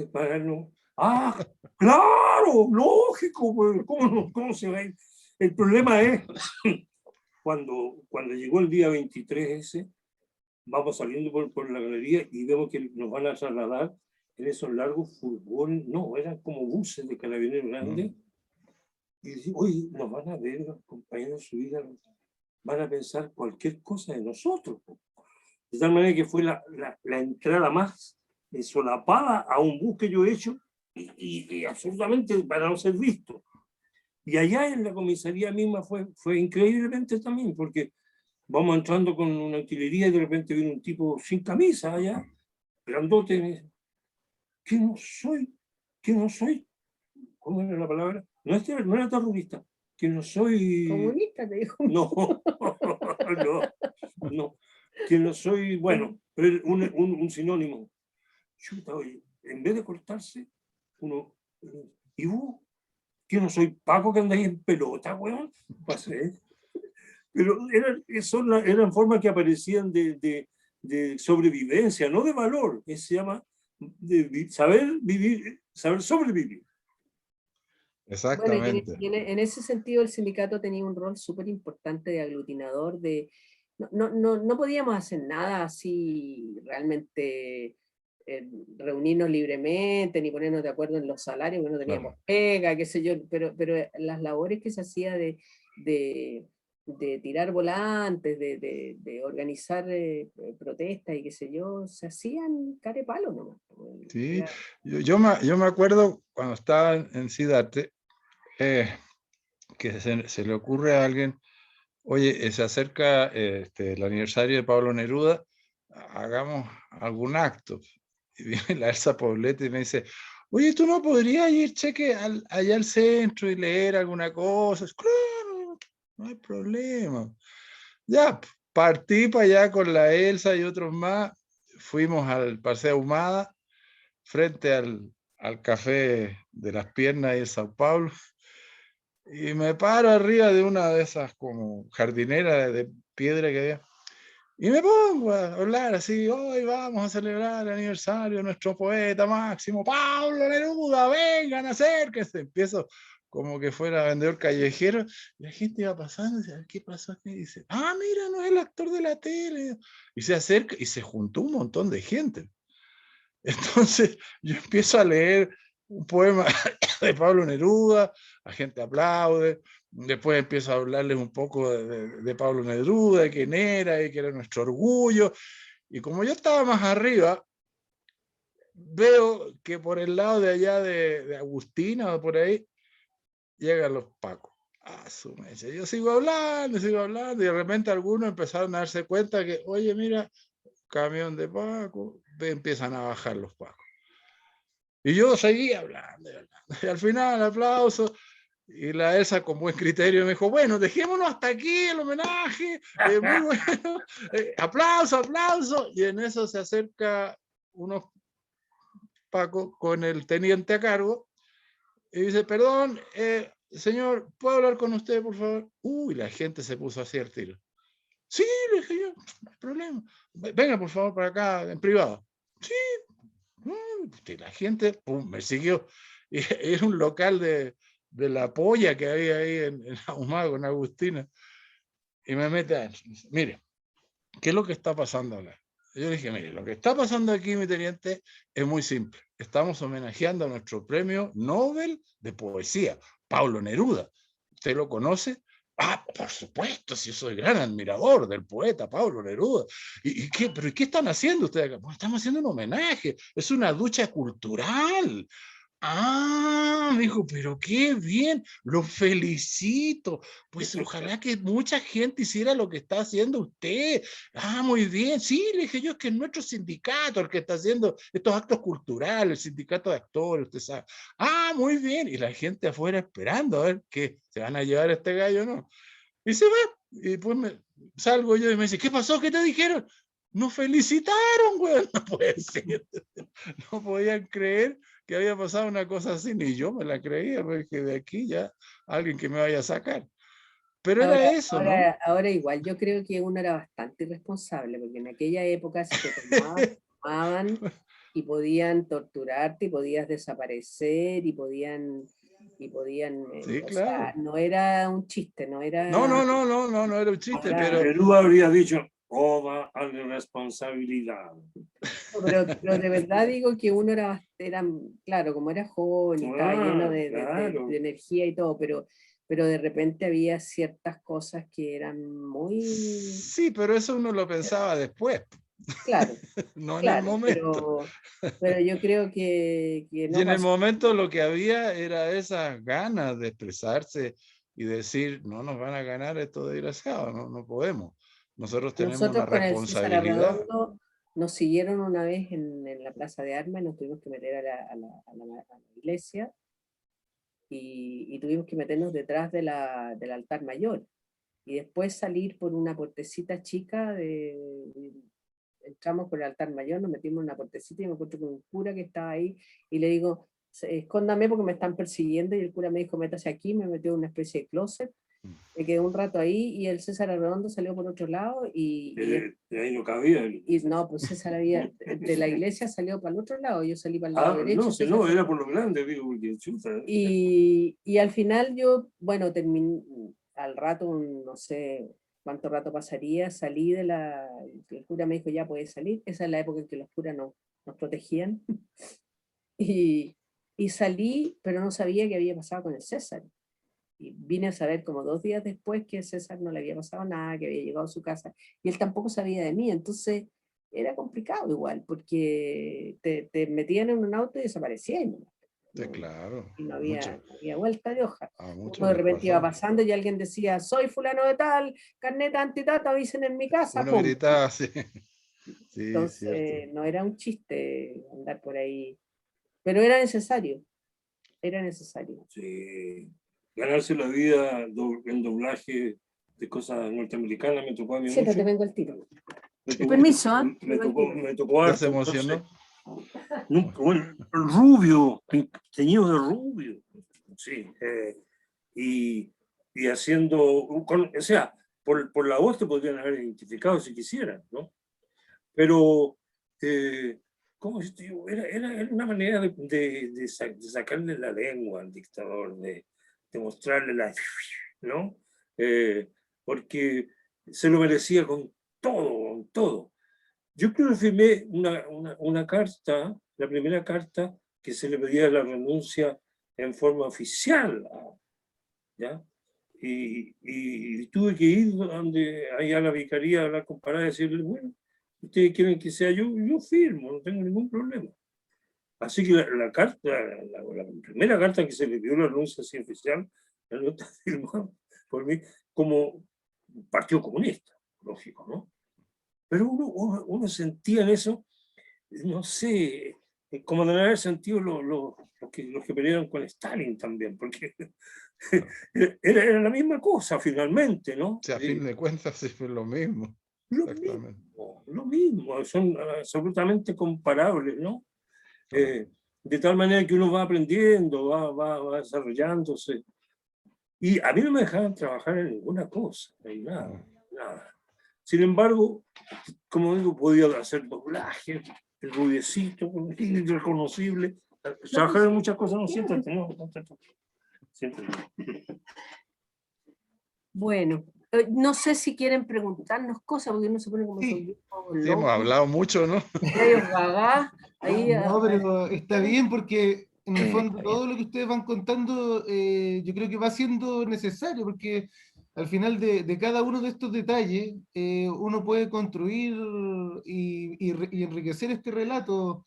para no... ¡Ah! ¡Claro! ¡Lógico! Pues, ¿cómo se va a ir? El problema es, cuando llegó el día 23 ese, vamos saliendo por la galería y vemos que nos van a trasladar en esos largos furgones, no, eran como buses de carabineros grandes, y decimos, oye, nos van a ver los compañeros subir, van a pensar cualquier cosa de nosotros. De tal manera que fue la entrada más solapada a un bus que yo he hecho y absolutamente para no ser visto. Y allá en la comisaría misma fue increíblemente también, porque vamos entrando con una utilería y de repente viene un tipo sin camisa allá, grandote, y me dice, que no soy, ¿cómo era la palabra? No era terrorista, que no soy... Comunista, te dijo. No, no, que no soy, bueno, un sinónimo. Chuta, oye, en vez de cortarse, uno, ¿y vos? Que no soy Paco que andáis en pelota, weón. Pasé. Pero eran formas que aparecían de sobrevivencia, no de valor, que se llama de saber vivir, saber sobrevivir. Bueno, Exactamente. en ese sentido el sindicato tenía un rol súper importante de aglutinador, no podíamos hacer nada así realmente, reunirnos libremente, ni ponernos de acuerdo en los salarios, porque no teníamos Claro. pega, qué sé yo, pero las labores que se hacía de tirar volantes, de organizar protestas y qué sé yo, se hacían care palo nomás. Sí, yo me acuerdo cuando estaba en Cidarte, que se le ocurre a alguien, oye, se acerca el aniversario de Pablo Neruda, hagamos algún acto. Y viene la Elsa Poblete y me dice, oye, ¿tú no podrías ir, cheque, allá al centro y leer alguna cosa? Claro, no hay problema. Ya, partí para allá con la Elsa y otros más, fuimos al Paseo Ahumada, frente al Café de las Piernas y el Sao Paulo, y me paro arriba de una de esas como jardineras de piedra que había, y me pongo a hablar así, hoy vamos a celebrar el aniversario de nuestro poeta máximo, Pablo Neruda, vengan, acérquense. Empiezo como que fuera vendedor callejero, y la gente iba pasando y dice, ¿qué pasó aquí? Y dice, mira, no es el actor de la tele. Y se acerca y se juntó un montón de gente. Entonces yo empiezo a leer un poema de Pablo Neruda, la gente aplaude, después empiezo a hablarles un poco de Pablo Neruda, de quién era y que era nuestro orgullo, y como yo estaba más arriba, veo que por el lado de allá de Agustina o por ahí, llegan los pacos. Su mecha. Yo sigo hablando, y de repente algunos empezaron a darse cuenta que, oye, mira, camión de Paco, empiezan a bajar los pacos. Y yo seguía hablando, y al final aplauso, y la Elsa con buen criterio me dijo, bueno, dejémonos hasta aquí el homenaje, muy bueno, aplauso, y en eso se acerca unos pacos con el teniente a cargo, y dice, perdón, señor, ¿puedo hablar con usted, por favor? Uy, la gente se puso así al tiro. Sí, le dije yo, no hay problema. Venga, por favor, para acá, en privado. Sí. Y la gente, pum, me siguió. Y era un local de de la polla que había ahí en Ahumada con Agustina, y me mete adentro. Mire, ¿qué es lo que está pasando ahora? Yo le dije, mire, lo que está pasando aquí, mi teniente, es muy simple. Estamos homenajeando a nuestro premio Nobel de Poesía, Pablo Neruda. ¿Usted lo conoce? Ah, por supuesto, si yo soy gran admirador del poeta Pablo Neruda. ¿Y qué? ¿Pero qué están haciendo ustedes acá? Pues estamos haciendo un homenaje, es una ducha cultural. Ah, me dijo, pero qué bien, lo felicito. Pues ojalá que mucha gente hiciera lo que está haciendo usted. Ah, muy bien. Sí, le dije yo, es que es nuestro sindicato el que está haciendo estos actos culturales, el sindicato de actores, usted sabe. Ah, muy bien. Y la gente afuera esperando a ver qué se van a llevar a este gallo o no. Y se va. Y pues salgo yo y me dice, ¿qué pasó? ¿Qué te dijeron? Nos felicitaron, güey. No puede ser. No podían creer que había pasado una cosa así, ni yo me la creía, porque de aquí ya alguien que me vaya a sacar. Pero era eso, ¿no? Ahora igual, yo creo que uno era bastante irresponsable, porque en aquella época si te tomaban y podían torturarte y podías desaparecer y podían Sí, o claro. sea, no era un chiste, no era... No era un chiste, Ahora, pero Neruda habría dicho, oda a la responsabilidad. pero de verdad digo que uno era, claro, como era joven y estaba lleno Claro. de energía y todo, pero de repente había ciertas cosas que eran muy... sí, pero eso uno lo pensaba después, Claro, no en el claro, momento. pero yo creo que Y no en el pasó. momento lo que había era esas ganas de expresarse y decir, no nos van a ganar estos desgraciados, no podemos. Nosotros tenemos una Nosotros con el César responsabilidad. Arredondo nos siguieron una vez en la Plaza de Armas, nos tuvimos que meter a la iglesia y tuvimos que meternos detrás del altar mayor y después salir por una puertecita chica, entramos por el altar mayor, nos metimos en una puertecita y me encuentro con un cura que estaba ahí y le digo, escóndame porque me están persiguiendo, y el cura me dijo, métase aquí, me metió en una especie de closet. Me quedé un rato ahí y el César Arredondo salió por otro lado y ahí no cabía. no, pues César había, de la iglesia salió para el otro lado, yo salí para el lado derecho. No, si no, era por lo grande, digo, porque chuta. Y al final yo, bueno, terminé, al rato, no sé cuánto rato pasaría, salí el cura me dijo, ya puedes salir, esa es la época en que los curas nos protegían, y salí, pero no sabía qué había pasado con el César. Y vine a saber como 2 días después que a César no le había pasado nada, que había llegado a su casa, y él tampoco sabía de mí, entonces era complicado igual, porque te metían en un auto y desaparecían. Sí, claro. Y no había vuelta de hoja. A muchos Uno de les repente iba pasó. pasando y alguien decía, soy fulano de tal, carneta antitata, avisen en mi casa. Uno ¡pum! gritaba así. Sí, Entonces, cierto. no era un chiste andar por ahí, pero era necesario, era necesario. Sí. Ganarse la vida en doblaje de cosas norteamericanas me tocó a mí Siéntate, mucho. vengo al tiro. Me tocó, Permiso, ¿eh? me tocó ¿Ya se harto, entonces, emocionó? bueno, rubio, teñido de rubio. Sí. Y haciendo, o sea, por la voz te podrían haber identificado si quisieran, ¿no? Pero, ¿cómo se digo? Era una manera de sacarle la lengua al dictador, de mostrarle la... ¿no? Porque se lo merecía con todo. Yo creo que firmé una carta, la primera carta que se le pedía la renuncia en forma oficial, ¿ya? Y tuve que ir donde allá a la vicaría a hablar con Pará y decirle, bueno, ustedes quieren que sea yo firmo, no tengo ningún problema. Así que la primera carta que se le dio la renuncia así oficial, la nota firmada por mí como Partido Comunista, lógico, ¿no? Pero uno sentía en eso, no sé, como de haber sentido los que pelearon con Stalin también, porque era la misma cosa finalmente, ¿no? O sea, a fin de cuentas sí fue lo mismo. Lo mismo, son absolutamente comparables, ¿no? De tal manera que uno va aprendiendo, va desarrollándose. Y a mí no me dejaban trabajar en ninguna cosa, nada. Sin embargo, como digo, podía hacer doblaje, el rubiecito, irreconocible. Trabajar en muchas cosas, no siento, siempre. Bueno, no sé si quieren preguntarnos cosas, porque uno se pone como Sí. son viejos Sí, hemos locos, hablado mucho, ¿no? rayos gagá, ahí, No, pero está bien porque en el Sí, fondo está bien. todo lo que ustedes van contando yo creo que va siendo necesario porque al final de cada uno de estos detalles uno puede construir y enriquecer este relato.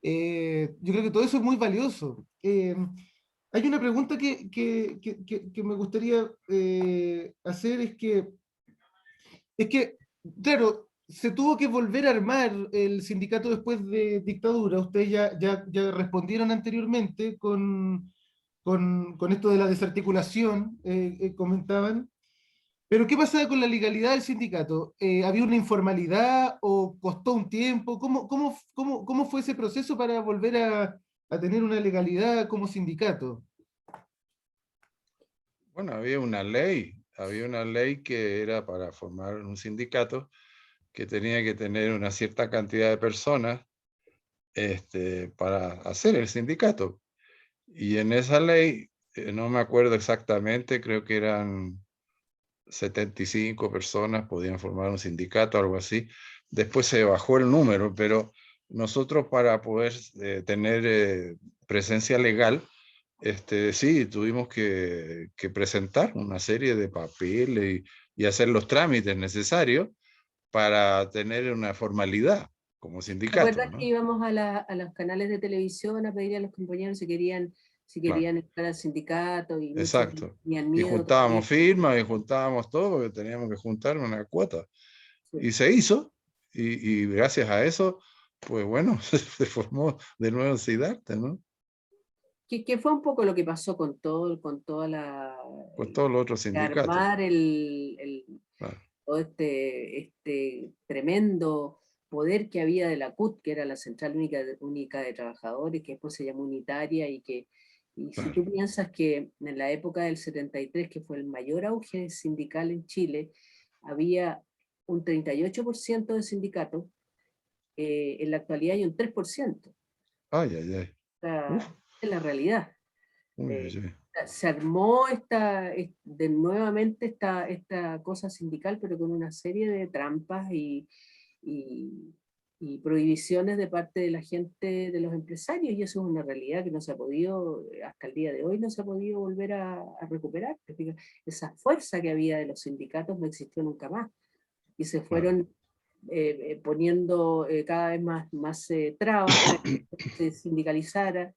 Yo creo que todo eso es muy valioso. Hay una pregunta que me gustaría hacer, es que, claro, se tuvo que volver a armar el sindicato después de dictadura. Ustedes ya respondieron anteriormente con esto de la desarticulación, comentaban. Pero ¿qué pasaba con la legalidad del sindicato? ¿Había una informalidad o costó un tiempo? ¿Cómo fue ese proceso para volver a tener una legalidad como sindicato? Bueno, había una ley que era para formar un sindicato que tenía que tener una cierta cantidad de personas para hacer el sindicato. Y en esa ley, no me acuerdo exactamente, creo que eran 75 personas podían formar un sindicato, algo así. Después se bajó el número, pero nosotros para poder tener presencia legal, sí, tuvimos que presentar una serie de papeles y hacer los trámites necesarios para tener una formalidad como ¿te sindicato, acuerdas ¿no? que íbamos a los canales de televisión a pedir a los compañeros si Claro, querían entrar al sindicato y muchos exacto. tenían Y miedo juntábamos todavía? firmas y juntábamos todo porque teníamos que juntar una cuota. Sí. Y se hizo, y gracias a eso, pues bueno, se formó de nuevo el SIDARTE, ¿no? Que fue un poco lo que pasó con toda Pues todos los otros de sindicatos. armar Claro. todo este tremendo poder que había de la CUT, que era la Central Única de Trabajadores, que después se llamó Unitaria, y si Claro. tú piensas que en la época del 73, que fue el mayor auge sindical en Chile, había un 38% de sindicatos, en la actualidad hay un 3%. Ay, ay, ay. O Uf, sea, es la realidad. uy, Eh, uy, uy. Se armó nuevamente esta cosa sindical, pero con una serie de trampas y- y prohibiciones de parte de la gente, de los empresarios, y eso es una realidad que no se ha podido, hasta el día de hoy no se ha podido volver a recuperar. Te fijas, esa fuerza que había de los sindicatos no existió nunca más, y se Claro. fueron poniendo cada vez más trabas para que se sindicalizara.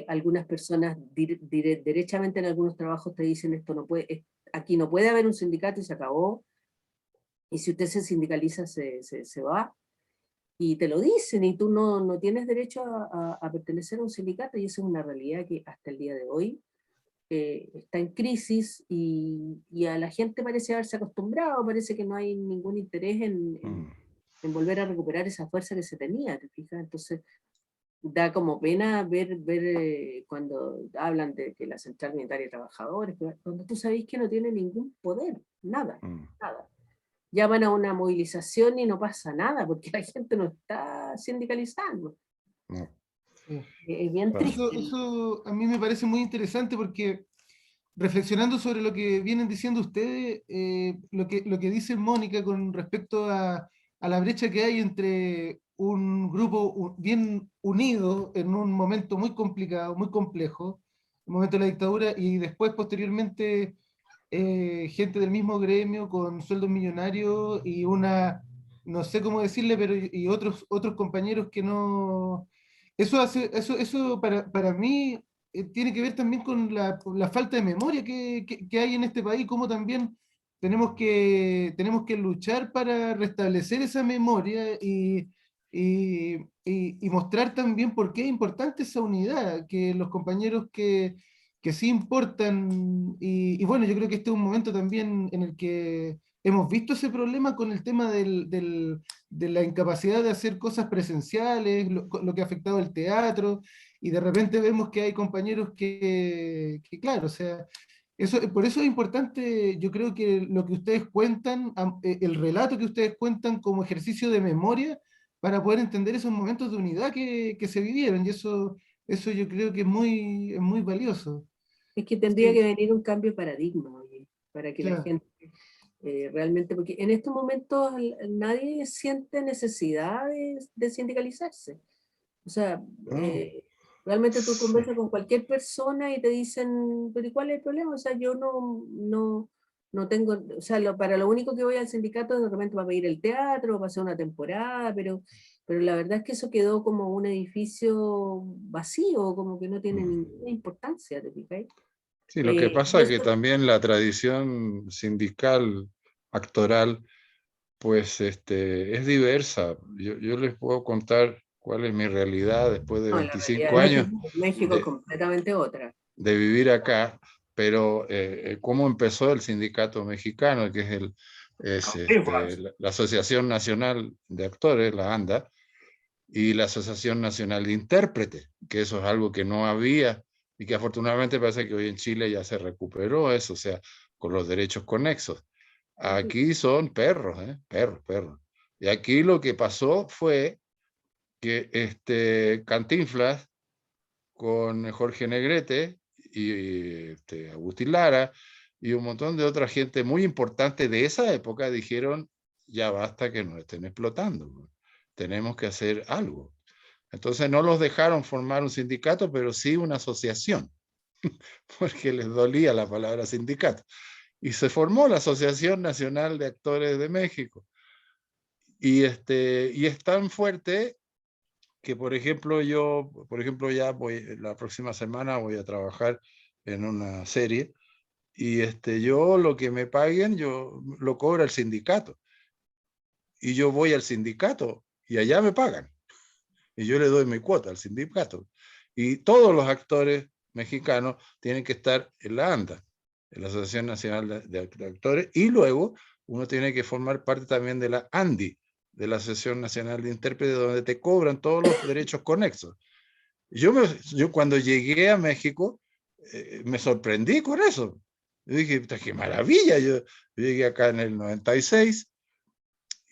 Algunas personas derechamente en algunos trabajos te dicen esto no puede, aquí no puede haber un sindicato y se acabó, y si usted se sindicaliza se va, y te lo dicen, y tú no tienes derecho a pertenecer a un sindicato, y eso es una realidad que hasta el día de hoy está en crisis, y a la gente parece haberse acostumbrado, parece que no hay ningún interés Mm. en volver a recuperar esa fuerza que se tenía, ¿te fijas? Entonces da como pena ver cuando hablan de que la Central Unitaria de Trabajadores, cuando tú sabés que no tiene ningún poder, nada, Mm. nada. Llaman a una movilización y no pasa nada, porque la gente no está sindicalizando. No. Sí. Es bien Claro. triste. Eso a mí me parece muy interesante porque reflexionando sobre lo que vienen diciendo ustedes, lo que dice Mónica con respecto a la brecha que hay entre un grupo bien unido en un momento muy complicado, muy complejo, el momento de la dictadura, y después posteriormente gente del mismo gremio con sueldos millonarios y no sé cómo decirle, pero y otros compañeros que no... Eso para mí tiene que ver también con la falta de memoria que hay en este país, como también tenemos que luchar para restablecer esa memoria y mostrar también por qué es importante esa unidad, que los compañeros que sí importan, y bueno, yo creo que este es un momento también en el que hemos visto ese problema con el tema de la incapacidad de hacer cosas presenciales, lo que ha afectado el teatro, y de repente vemos que hay compañeros que claro, o sea, por eso es importante, yo creo que lo que ustedes cuentan, el relato que ustedes cuentan como ejercicio de memoria, para poder entender esos momentos de unidad que se vivieron, y eso yo creo que es muy valioso. Es que tendría Sí. que venir un cambio de paradigma, oye, para que la Claro. gente realmente, porque en estos momentos nadie siente necesidad de sindicalizarse. O sea, No, realmente tú sí. conversas con cualquier persona y te dicen, pero ¿y cuál es el problema? O sea, yo no tengo, o sea, para lo único que voy al sindicato de repente va a pedir el teatro, va a hacer una temporada, pero la verdad es que eso quedó como un edificio vacío, como que no tiene ninguna importancia, ¿te fijas? Sí, lo que Y pasa es que eso, también la tradición sindical, actoral, pues es diversa. Yo les puedo contar cuál es mi realidad después de no, la realidad 25 de años México es de, completamente otra. de vivir acá, pero cómo empezó el sindicato mexicano, que es, la Asociación Nacional de Actores, la ANDA, y la Asociación Nacional de Intérpretes, que eso es algo que no había y que afortunadamente parece que hoy en Chile ya se recuperó eso, o sea, con los derechos conexos. Aquí son perros, perros, perros. Y aquí lo que pasó fue que Cantinflas con Jorge Negrete y Agustín Lara y un montón de otra gente muy importante de esa época dijeron, ya basta que nos estén explotando, tenemos que hacer algo. Entonces no los dejaron formar un sindicato, pero sí una asociación, porque les dolía la palabra sindicato. Y se formó la Asociación Nacional de Actores de México. Y es tan fuerte que, por ejemplo, ya la próxima semana voy a trabajar en una serie y yo lo que me paguen, yo lo cobro al sindicato. Y yo voy al sindicato y allá me pagan. Y yo le doy mi cuota al sindicato. Y todos los actores mexicanos tienen que estar en la ANDA, en la Asociación Nacional de Actores, y luego uno tiene que formar parte también de la ANDI, de la Asociación Nacional de Intérpretes, donde te cobran todos los derechos conexos. Yo cuando llegué a México me sorprendí con eso. Yo dije, qué maravilla. Yo llegué acá en el 96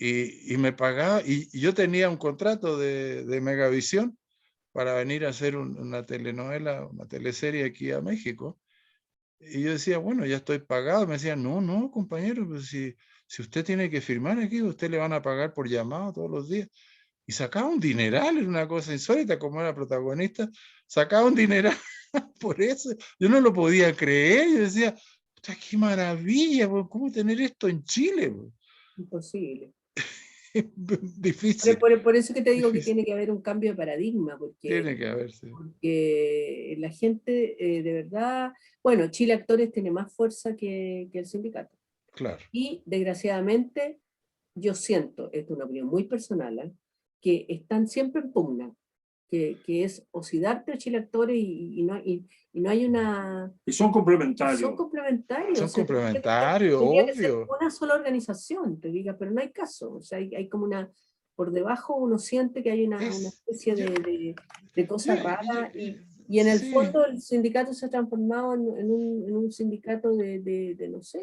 y me pagaba, y yo tenía un contrato de Megavisión para venir a hacer una telenovela, una teleserie aquí a México. Y yo decía, bueno, ya estoy pagado. Me decían, no, no, compañero, pues si usted tiene que firmar aquí, usted le van a pagar por llamado todos los días. Y sacaba un dineral, era una cosa insólita, como era protagonista, sacaba un dineral por eso. Yo no lo podía creer, yo decía, puta, qué maravilla, ¿cómo tener esto en Chile? Imposible. Difícil, Por eso que te digo que difícil. tiene que haber un cambio de paradigma, Tiene que haberse, porque la gente de verdad, bueno, Chile Actores tiene más fuerza que el sindicato. claro. Y desgraciadamente, yo siento, esto es una opinión muy personal, que están siempre en pugna, que es o Siddhartha o Chile Actores y no hay una... Y son complementarios. Son complementarios. Son O sea, complementarios, tendría que ser obvio. una sola organización, te diga, pero no hay caso. O sea, hay como una... Por debajo uno siente que hay una especie Yo, de cosa yo- rara yo- y en el sí, fondo el sindicato se ha transformado en un sindicato no sé,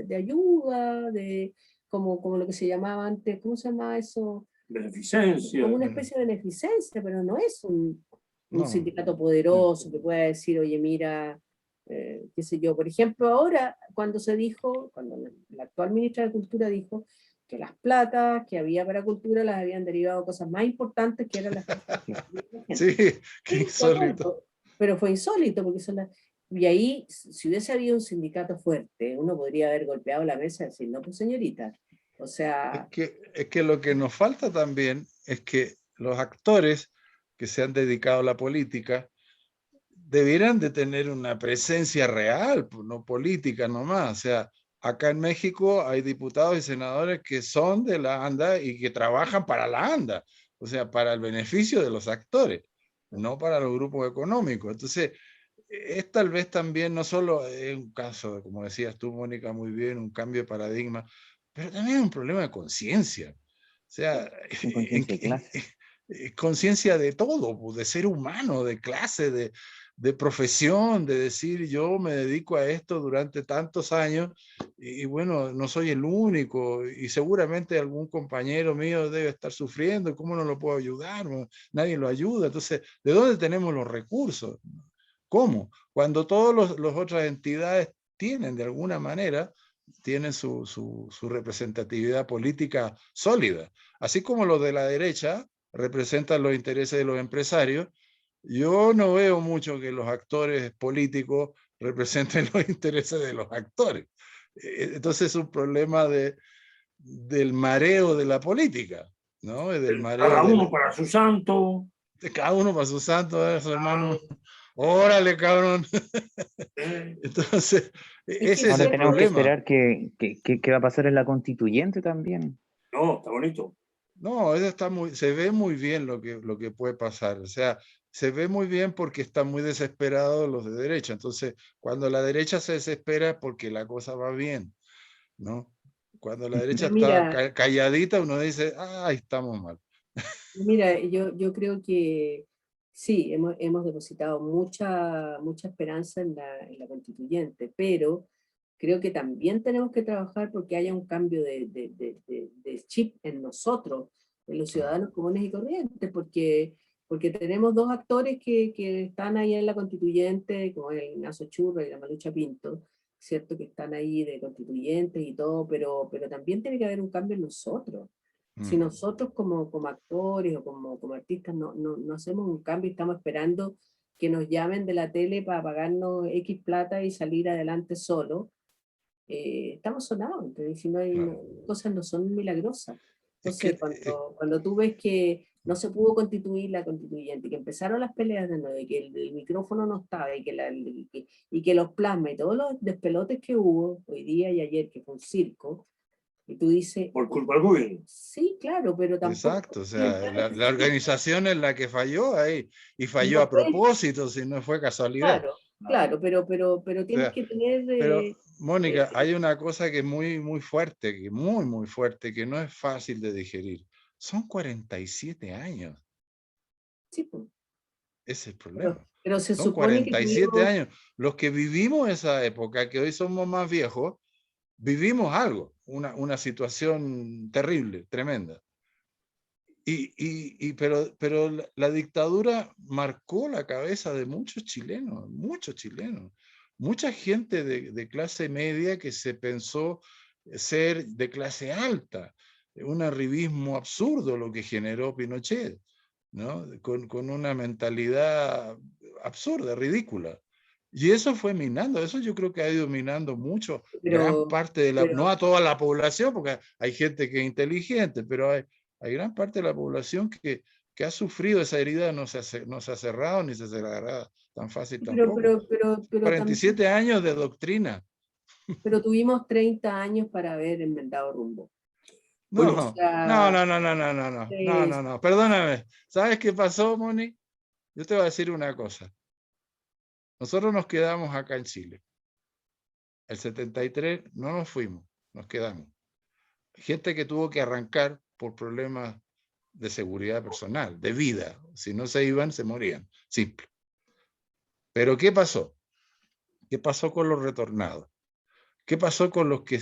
de ayuda, como lo que se llamaba antes, ¿cómo se llamaba eso? Beneficencia. Como una especie de beneficencia, pero no es un no, sindicato poderoso que pueda decir, oye, mira, qué sé yo. Por ejemplo, ahora, cuando la actual ministra de Cultura dijo que las platas que había para cultura las habían derivado cosas más importantes que eran las cosas que la gente. sí, qué Sí, de insólito. acuerdo, pero fue insólito porque son las... Y ahí, si hubiese habido un sindicato fuerte, uno podría haber golpeado la mesa y decir, no, pues señorita, o sea, Es que lo que nos falta también es que los actores que se han dedicado a la política debieran de tener una presencia real, pues, no política nomás. O sea, acá en México hay diputados y senadores que son de la ANDA y que trabajan para la ANDA, o sea, para el beneficio de los actores, no para los grupos económicos. Entonces, es tal vez también no solo es un caso, como decías tú, Mónica, muy bien, un cambio de paradigma, pero también es un problema de conciencia. O sea, Sin conciencia de clase. conciencia de todo, pues, de ser humano, de clase, de profesión, de decir yo me dedico a esto durante tantos años y bueno, no soy el único y seguramente algún compañero mío debe estar sufriendo, ¿cómo no lo puedo ayudar? Nadie lo ayuda. Entonces, ¿de dónde tenemos los recursos? ¿Cómo? Cuando todas las otras entidades tienen, de alguna manera, tienen su representatividad política sólida. Así como los de la derecha representan los intereses de los empresarios, yo no veo mucho que los actores políticos representen los intereses de los actores. Entonces es un problema del mareo de la política, ¿no? Del mareo Cada uno para su santo. de cada uno para su santo, su hermano. Órale, cabrón. Entonces, ese es Ahora el tenemos que problema. esperar qué va a pasar en la constituyente también. No, está bonito. No, eso está se ve muy bien lo que puede pasar. O sea, se ve muy bien porque están muy desesperados los de derecha. Entonces, cuando la derecha se desespera es porque la cosa va bien, ¿no? Cuando la derecha Pero está mira, calladita, uno dice, ay, estamos mal. mira, yo creo que sí, hemos depositado mucha esperanza en la constituyente, pero creo que también tenemos que trabajar porque haya un cambio de chip en nosotros, en los ciudadanos comunes y corrientes, porque tenemos dos actores que están ahí en la constituyente, como el Ignacio Churra y la Malucha Pinto, ¿cierto? Que están ahí de constituyentes y todo, pero también tiene que haber un cambio en nosotros. Si nosotros como actores o como artistas no hacemos un cambio y estamos esperando que nos llamen de la tele para pagarnos X plata y salir adelante solo, estamos sonados. Entonces, si no hay, cosas no son milagrosas. Es Entonces, que, cuando tú ves que no se pudo constituir la constituyente, que empezaron las peleas de nuevo, y que el micrófono no estaba, y que los plasmas y todos los despelotes que hubo hoy día y ayer, que fue un circo, y tú dices, Por culpa del gobierno. sí, claro, pero tampoco. exacto, o sea, la organización es la que falló ahí, y falló No a puedes, propósito, si no fue casualidad. claro, pero O tienes sea, que tener. pero, Eh, Mónica, hay una cosa que es muy fuerte, que muy fuerte, que no es fácil de digerir. Son 47 años. sí, pues, Ese es el problema. pero se Son supone que 47 tuvimos. años. Los que vivimos esa época, que hoy somos más viejos, vivimos algo, una situación terrible, tremenda. Pero la dictadura marcó la cabeza de muchos chilenos, muchos chilenos. Mucha gente de clase media que se pensó ser de clase alta. Un arribismo absurdo lo que generó Pinochet, ¿no? Con una mentalidad absurda, ridícula. Y eso fue minando, eso yo creo que ha ido minando mucho, gran Pero, parte de no pero, a toda la población, porque hay gente que es inteligente, pero hay gran parte de la población que ha sufrido esa herida, no se ha cerrado ni se cerrará tan fácil tampoco. también, 47 años de doctrina. pero tuvimos 30 años para haber enmendado rumbo. No, Bueno, O no, sea, no, no, no, no, no, no, no, no, perdóname. ¿Sabes qué pasó, Moni? Yo te voy a decir una cosa. Nosotros nos quedamos acá en Chile. El 73 no nos fuimos, nos quedamos. Gente que tuvo que arrancar por problemas de seguridad personal, de vida. Si no se iban, se morían. Simple. Pero ¿qué pasó? ¿Qué pasó con los retornados? ¿Qué pasó con los que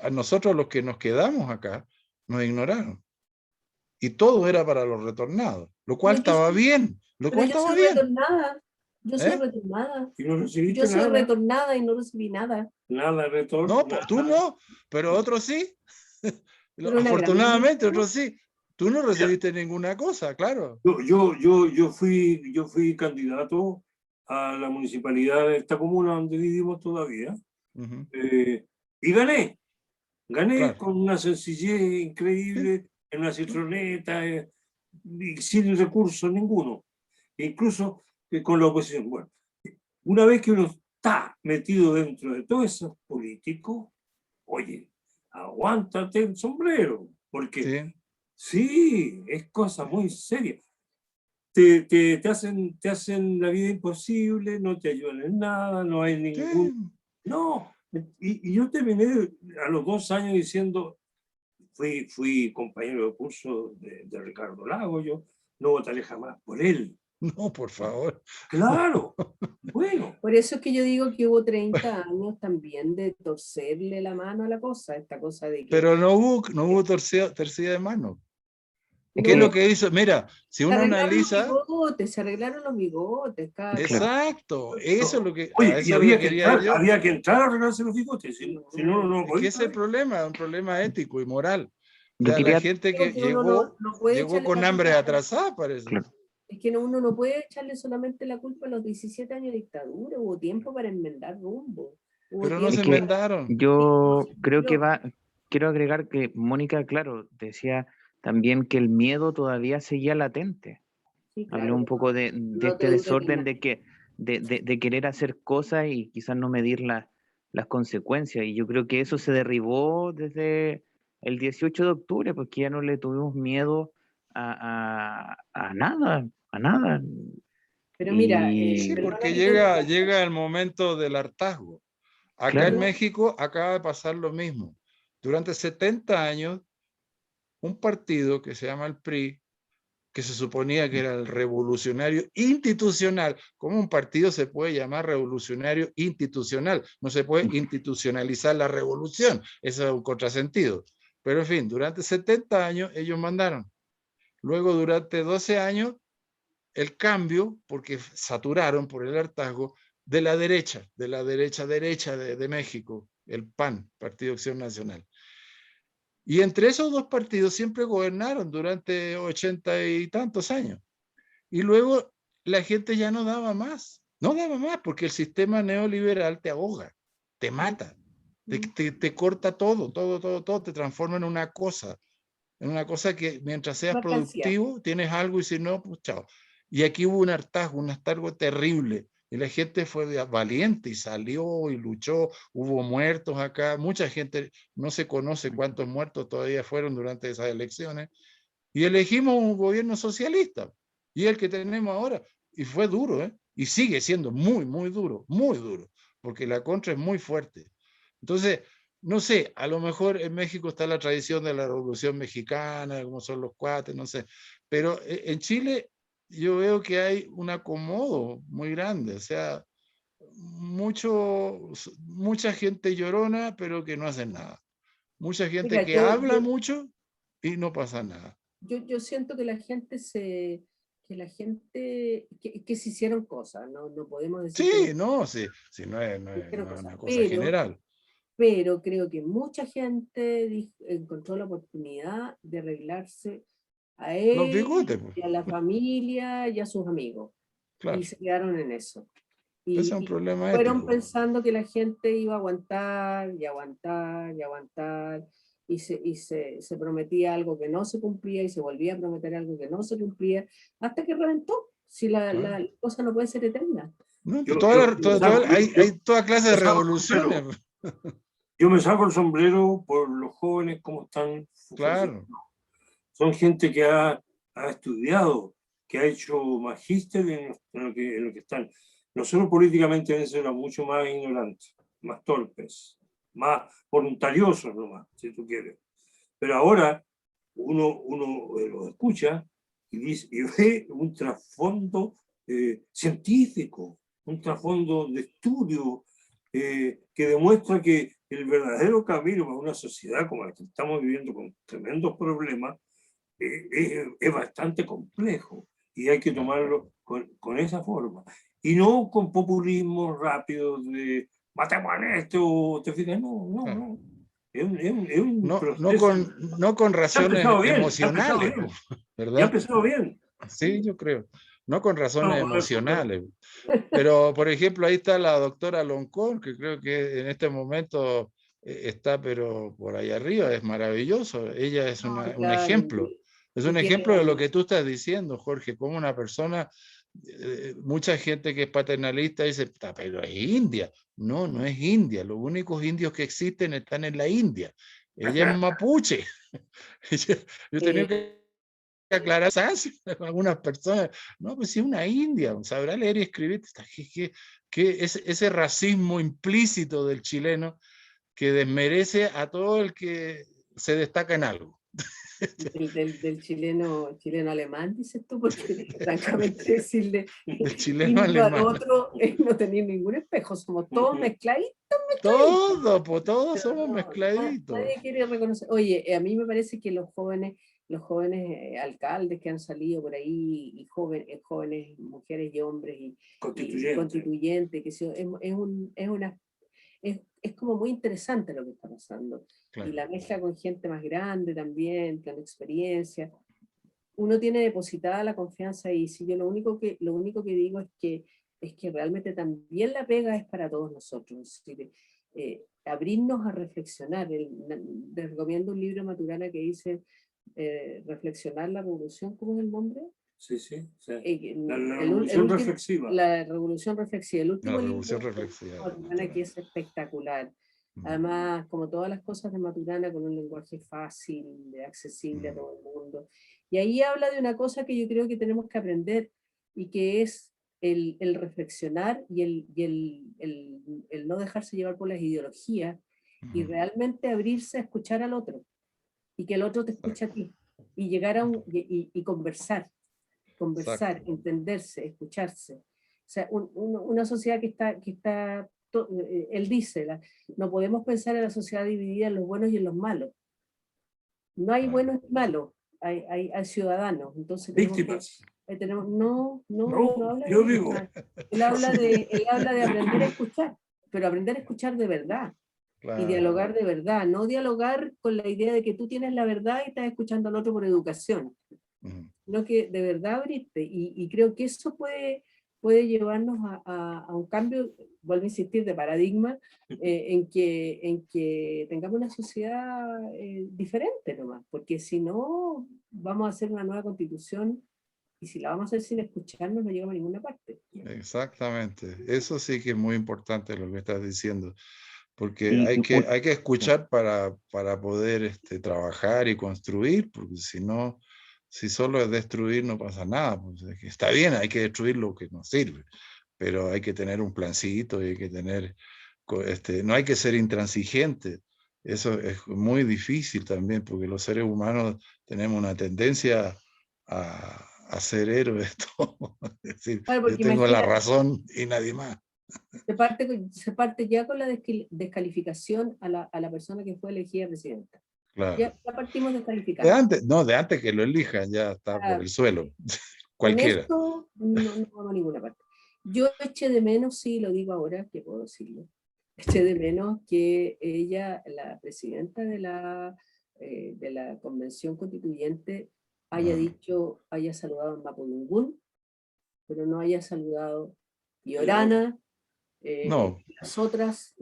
a nosotros los que nos quedamos acá nos ignoraron? Y todo era para los retornados, lo cual estaba bien, lo pero cual yo estaba soy bien. retornada. Yo soy ¿Eh? retornada. y no recibiste Yo soy nada. retornada y no recibí nada. Nada de retorno. No, Nada. tú no, pero otros sí. Pero una gran Afortunadamente, mayoría. otros sí. Tú no recibiste ninguna cosa, claro. Yo fui candidato a la municipalidad de esta comuna donde vivimos todavía, Uh-huh. y gané. Gané Claro. con una sencillez Sí. increíble, en una citroneta, y sin recursos ninguno. Incluso con la oposición. Bueno, una vez que uno está metido dentro de todo eso político, oye, aguántate el sombrero, porque Sí. sí, es cosa muy seria. Te hacen la vida imposible, no te ayudan en nada, no hay ningún... Sí. No, y yo terminé a los 2 años diciendo, fui compañero de curso de Ricardo Lago, yo no votaré jamás por él. No, por favor. Claro, bueno. Por eso es que yo digo que hubo 30 años también de torcerle la mano a la cosa, esta cosa de que. Pero no hubo tercia de mano. ¿Qué es No, lo que hizo? Mira, si se uno arreglaron analiza, los bigotes, se arreglaron los bigotes, cada exacto, eso es lo que, a Oye, y eso es lo que quería ir yo. había que entrar a arreglarse los bigotes, si no, no Es que podía. ese es el problema, un problema ético y moral. O Yo sea, la quería, gente creo que que uno no, no puede llegó echarle con la hambre culpa. atrasada, parece. claro, Es que uno no puede echarle solamente la culpa a los 17 años de dictadura, hubo tiempo para enmendar rumbo. Hubo Pero no es se tiempo que enmendaron. yo creo que para... quiero agregar que Mónica, claro, decía también que el miedo todavía seguía latente. Sí, Habló claro, un poco de no te este dure ni desorden nada. de querer hacer cosas y quizás no medir las consecuencias. Y yo creo que eso se derribó desde el 18 de octubre, porque ya no le tuvimos miedo a nada, a nada. Pero mira, Sí, Y perdona porque que te interrumpa. llega el momento del hartazgo. Acá en claro, México acaba de pasar lo mismo. Durante 70 años, un partido que se llama el PRI, que se suponía que era el revolucionario institucional. ¿Cómo un partido se puede llamar revolucionario institucional? No se puede institucionalizar la revolución. Eso es un contrasentido. Pero en fin, durante 70 años ellos mandaron. Luego, durante 12 años, el cambio, porque saturaron por el hartazgo, de la derecha de México, el PAN, Partido de Acción Nacional. Y entre esos dos partidos siempre gobernaron durante 80 y tantos años. Y luego la gente ya no daba más, porque el sistema neoliberal te ahoga, te mata, te corta todo, te transforma en una cosa que mientras seas Mercancía. productivo tienes algo y si no, pues chao. Y aquí hubo un hartazgo terrible. Y la gente fue valiente y salió y luchó. Hubo muertos acá. Mucha gente, no se conoce cuántos muertos todavía fueron durante esas elecciones. Y elegimos un gobierno socialista. Y el que tenemos ahora. Y fue duro, ¿eh? Y sigue siendo muy duro, porque la contra es muy fuerte. Entonces, no sé, a lo mejor en México está la tradición de la Revolución Mexicana, como son los cuates, no sé. Pero en Chile yo veo que hay un acomodo muy grande, o sea, mucha gente llorona, pero que no hace nada. Mucha gente Mira, que habla mucho y no pasa nada. yo siento que que se hicieron cosas, no podemos decir que no Sí, no, sí, sí no es se hicieron cosas, una cosa general. pero creo que mucha gente encontró la oportunidad de arreglarse a Los él, bigotes, pues, y a la familia y a sus amigos, y claro. se quedaron en eso. Ese es un Y problema fueron ético. pensando que la gente iba a aguantar y aguantar y aguantar, se prometía algo que no se cumplía y se volvía a prometer algo que no se cumplía, hasta que reventó. Si Claro. la cosa no puede ser eterna. No, pues Yo hay toda clase de me saco el sombrero. revoluciones. Yo me saco el sombrero por los jóvenes como están. Claro. Son gente que ha estudiado, que ha hecho magíster en lo que están. Nosotros políticamente a veces éramos mucho más ignorantes, más torpes, más voluntariosos nomás, si tú quieres. Pero ahora uno lo escucha y ve un trasfondo científico, un trasfondo de estudio que demuestra que el verdadero camino para una sociedad como la que estamos viviendo con tremendos problemas es bastante complejo y hay que tomarlo con esa forma. Y no con populismo rápido de matemos a esto, te fijas, no. Es un proceso. No con Ya ha razones empezado bien, emocionales, ya ha ¿verdad? empezado bien. Sí, yo creo. No con razones Vamos a ver, emocionales. Pero, por ejemplo, ahí está la doctora Loncón, que creo que en este momento está, pero por ahí arriba, es maravilloso. Ella es un Claro, ejemplo. Es un y ejemplo de lo que que tú estás diciendo, Jorge, como una persona, mucha gente que es paternalista dice, pero es India. No, no es India. Los únicos indios que existen están en la India. Ella es mapuche. Yo tenía que aclarar con algunas personas. No, pues sí, una india, sabrá leer y escribir. Ese racismo implícito del chileno que desmerece a todo el que se destaca en algo. del chileno alemán, dices tú, porque francamente decirle Del chileno indio al alemán. otro no tenía ningún espejo, somos todos mezcladitos. Todos, pues todos Pero somos mezcladitos. nadie quiere reconocer. Oye, a mí me parece que los jóvenes los jóvenes alcaldes que han salido por ahí, y jóvenes mujeres y hombres, y constituyentes, que es como muy interesante lo que está pasando. Claro. Y la mezcla con gente más grande también, con experiencia. Uno tiene depositada la confianza, y si yo lo único que digo es que realmente también la pega es para todos nosotros. Es decir, abrirnos a reflexionar. Les recomiendo un libro de Maturana que dice Reflexionar la revolución, ¿cómo es el nombre? Sí, sí. La revolución reflexiva. La revolución reflexiva. El último La revolución libro reflexiva. de Maturana, que es espectacular. Además, como todas las cosas de Maturana, con un lenguaje fácil, accesible a todo el mundo. Y ahí habla de una cosa que yo creo que tenemos que aprender, y que es el reflexionar y el no dejarse llevar por las ideologías, y realmente abrirse a escuchar al otro, y que el otro te escuche a ti, y llegar a y conversar, Exacto. entenderse, escucharse. O sea, una sociedad que está él dice, no podemos pensar en la sociedad dividida en los buenos y en los malos. No hay buenos y malos, hay ciudadanos. Entonces víctimas. No habla yo de digo. él habla de aprender a escuchar, pero aprender a escuchar de verdad. Claro. Y dialogar de verdad, no dialogar con la idea de que tú tienes la verdad y estás escuchando al otro por educación, sino que de verdad abrirte, y creo que eso puede llevarnos a un cambio, vuelvo a insistir, de paradigma, en que tengamos una sociedad diferente nomás, porque si no, vamos a hacer una nueva constitución, y si la vamos a hacer sin escucharnos, no llegamos a ninguna parte. Exactamente, eso sí que es muy importante lo que estás diciendo, porque Y- hay y que escuchar para poder trabajar y construir, porque si no, si solo es destruir, no pasa nada. Pues es que está bien, hay que destruir lo que nos sirve, pero hay que tener un plancito, y hay que tener, no hay que ser intransigente. Eso es muy difícil también, porque los seres humanos tenemos una tendencia a ser héroes. Es decir, Claro, yo tengo la razón y nadie más. Se parte ya con la descalificación a la persona que fue elegida presidenta. Claro. Ya partimos descalificando. De antes que lo elijan, ya está por el suelo. Con Cualquiera. esto no vamos a ninguna parte. Yo eché de menos, sí, lo digo ahora, que puedo decirlo, eché de menos que ella, la presidenta de la Convención Constituyente, haya saludado a Mapudungún, pero no haya saludado Piorana, No. las otras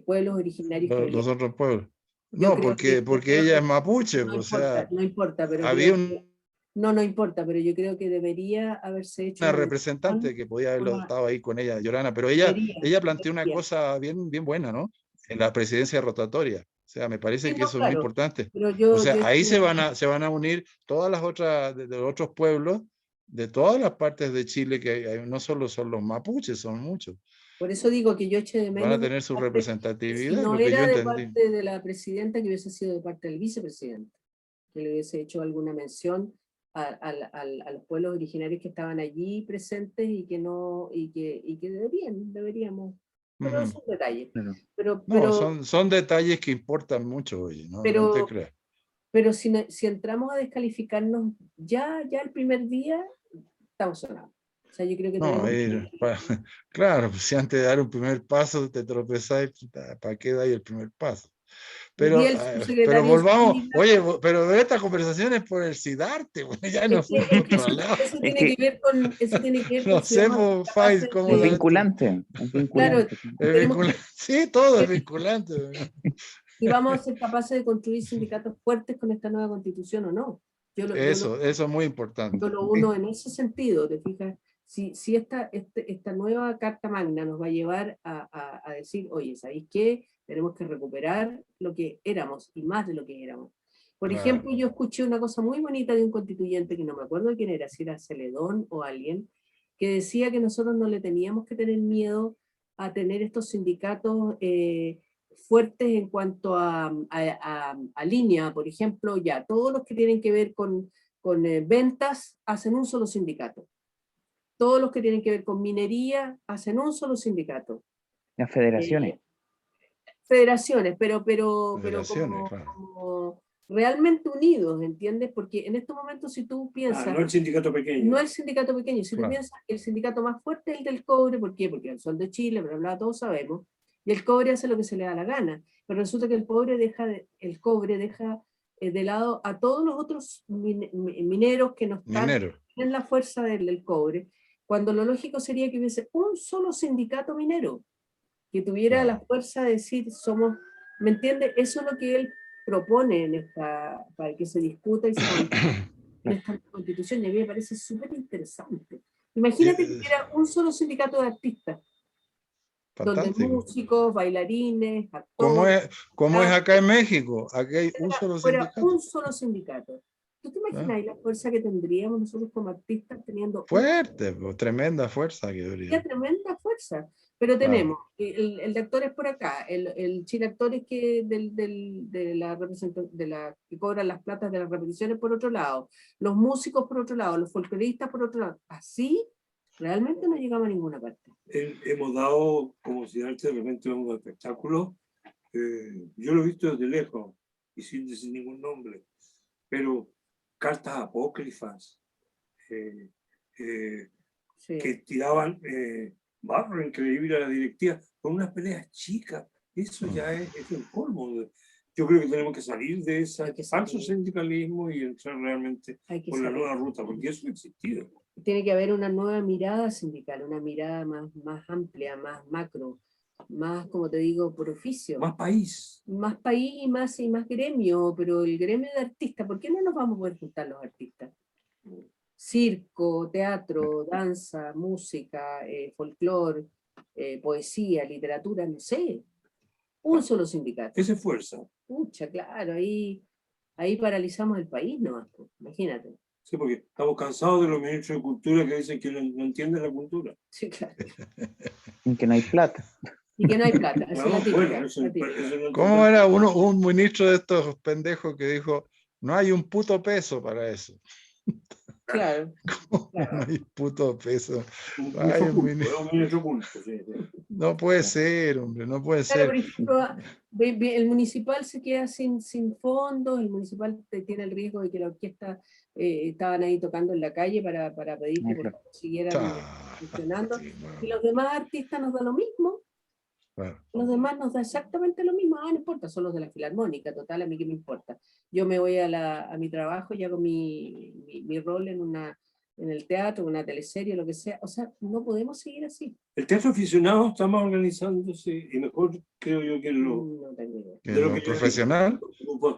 pueblos originarios que Los otros pueblos. Yo No, creo porque ella es mapuche, no o sea, no importa, pero había no importa, pero yo creo que debería haberse hecho una una representante que podía haberlo estado ahí con ella, Yorana, pero debería. ella planteó una cosa bien buena, ¿no? En la presidencia rotatoria. O sea, me parece Sí, que no, eso es muy claro, importante. pero O sea, ahí se van a unir todas las otras, de los otros pueblos, de todas las partes de Chile, que no solo son los mapuches, son muchos. por eso digo que yo eché de menos. Van a tener su Si representatividad, no lo que yo era de entendí. parte de la presidenta, que hubiese sido de parte del vicepresidente, que le hubiese hecho alguna mención a los pueblos originarios que estaban allí presentes, y que deberíamos. Pero es un detalle. No, son detalles que importan mucho hoy, no te creas. Pero si entramos a descalificarnos ya el primer día, estamos sonados. O sea, yo creo que tenemos claro, pues si antes de dar un primer paso te tropezás, ¿para qué dais el primer paso? Pero volvamos, oye, pero esta conversación es por el SIDARTE, ya no fue por otro lado. Eso tiene que ver con no sé, Faiz, cómo es vinculante. Claro, sí, todo es vinculante. Y vamos a ser capaces de construir sindicatos fuertes con esta nueva constitución o no. Eso es muy importante. Yo lo uno en ese sentido, ¿te fijas? Si esta nueva Carta Magna nos va a llevar a decir, oye, ¿sabéis qué? Tenemos que recuperar lo que éramos, y más de lo que éramos. Por ejemplo, yo escuché una cosa muy bonita de un constituyente, que no me acuerdo de quién era, si era Celedón o alguien, que decía que nosotros no le teníamos que tener miedo a tener estos sindicatos fuertes en cuanto a línea. Por ejemplo, ya todos los que tienen que ver con ventas hacen un solo sindicato. Todos los que tienen que ver con minería hacen un solo sindicato. Las federaciones. Federaciones, pero Federaciones, realmente unidos, ¿entiendes? Porque en estos momentos, si tú piensas, no el sindicato pequeño. no el sindicato pequeño, si Claro. tú piensas, el sindicato más fuerte es el del cobre, ¿por qué? Porque el Sol de Chile, bla, bla, todos sabemos, y el cobre hace lo que se le da la gana, pero resulta que el cobre deja de lado a todos los otros mineros que no están Minero. en la fuerza del cobre, cuando lo lógico sería que hubiese un solo sindicato minero, que tuviera la Claro. fuerza de decir, somos, ¿me entiendes? Eso es lo que él propone para que se discuta y se conozca en esta constitución, y a mí me parece súper interesante. Imagínate que hubiera un solo sindicato de artistas, donde Fantástico. músicos, bailarines, ¿Cómo actores, es acá en México? Aquí hay un solo fuera sindicato. un solo sindicato. ¿Tú te imaginas la fuerza que tendríamos nosotros como artistas teniendo Fuerte, pues, tremenda fuerza que una habría. tremenda fuerza? Pero Claro. tenemos el de actores por acá, el Chile Actores que de la que cobran las platas de las repeticiones por otro lado, los músicos por otro lado, los folcloristas por otro lado. Así realmente no llegamos a ninguna parte. Hemos dado, como si de repente un espectáculo, yo lo he visto desde lejos y sin decir ningún nombre, pero cartas apócrifas Sí. que tiraban barro increíble a la directiva con unas peleas chicas. Eso ya es el colmo. Yo creo que tenemos que salir de ese falso sindicalismo y entrar realmente por la nueva ruta, porque eso ha existido. Tiene que haber una nueva mirada sindical, una mirada más amplia, más macro, más, como te digo, por oficio. Más país. Más país y más gremio, pero el gremio de artistas, ¿por qué no nos vamos a poder juntar los artistas? Circo, teatro, danza, música, folclore, poesía, literatura, no sé. Un solo sindicato. Esa es fuerza. Pucha, claro, ahí paralizamos el país nomás, pues, imagínate. Sí, porque estamos cansados de los ministros de Cultura que dicen que no entienden la cultura. Sí, claro. Y que no hay plata. Y que no hay plata, esa es la típica, Bueno, la típica. ¿Cómo era un ministro de estos pendejos que dijo, no hay un puto peso para eso? Claro. ¿Cómo Claro. no hay puto peso? Un Ay, ministro oculto, sí. No puede ser, hombre, no puede Claro, ser. por ejemplo, el municipal se queda sin fondos, el municipal tiene el riesgo de que la orquesta estaban ahí tocando en la calle para pedir que por favor siguieran funcionando. Sí, bueno, Y los demás artistas nos da lo mismo. bueno. Los demás nos da exactamente lo mismo. No importa, son los de la filarmónica, total, a mí qué me importa. Yo me voy a mi trabajo y hago mi rol en el teatro, en una teleserie, lo que sea. O sea, no podemos seguir así. El teatro aficionado está más organizándose y mejor creo yo que lo, No tengo idea. ¿En lo profesional?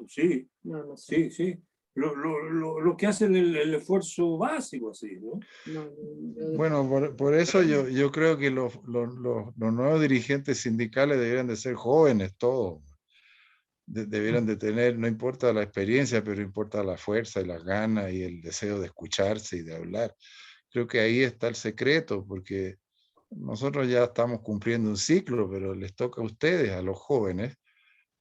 Sí, No sé. sí. Lo que hacen el esfuerzo básico, así, ¿no? Bueno, por eso yo creo que los nuevos dirigentes sindicales deberían de ser jóvenes todos. Debieran de tener, no importa la experiencia, pero importa la fuerza y las ganas y el deseo de escucharse y de hablar. Creo que ahí está el secreto, porque nosotros ya estamos cumpliendo un ciclo, pero les toca a ustedes, a los jóvenes,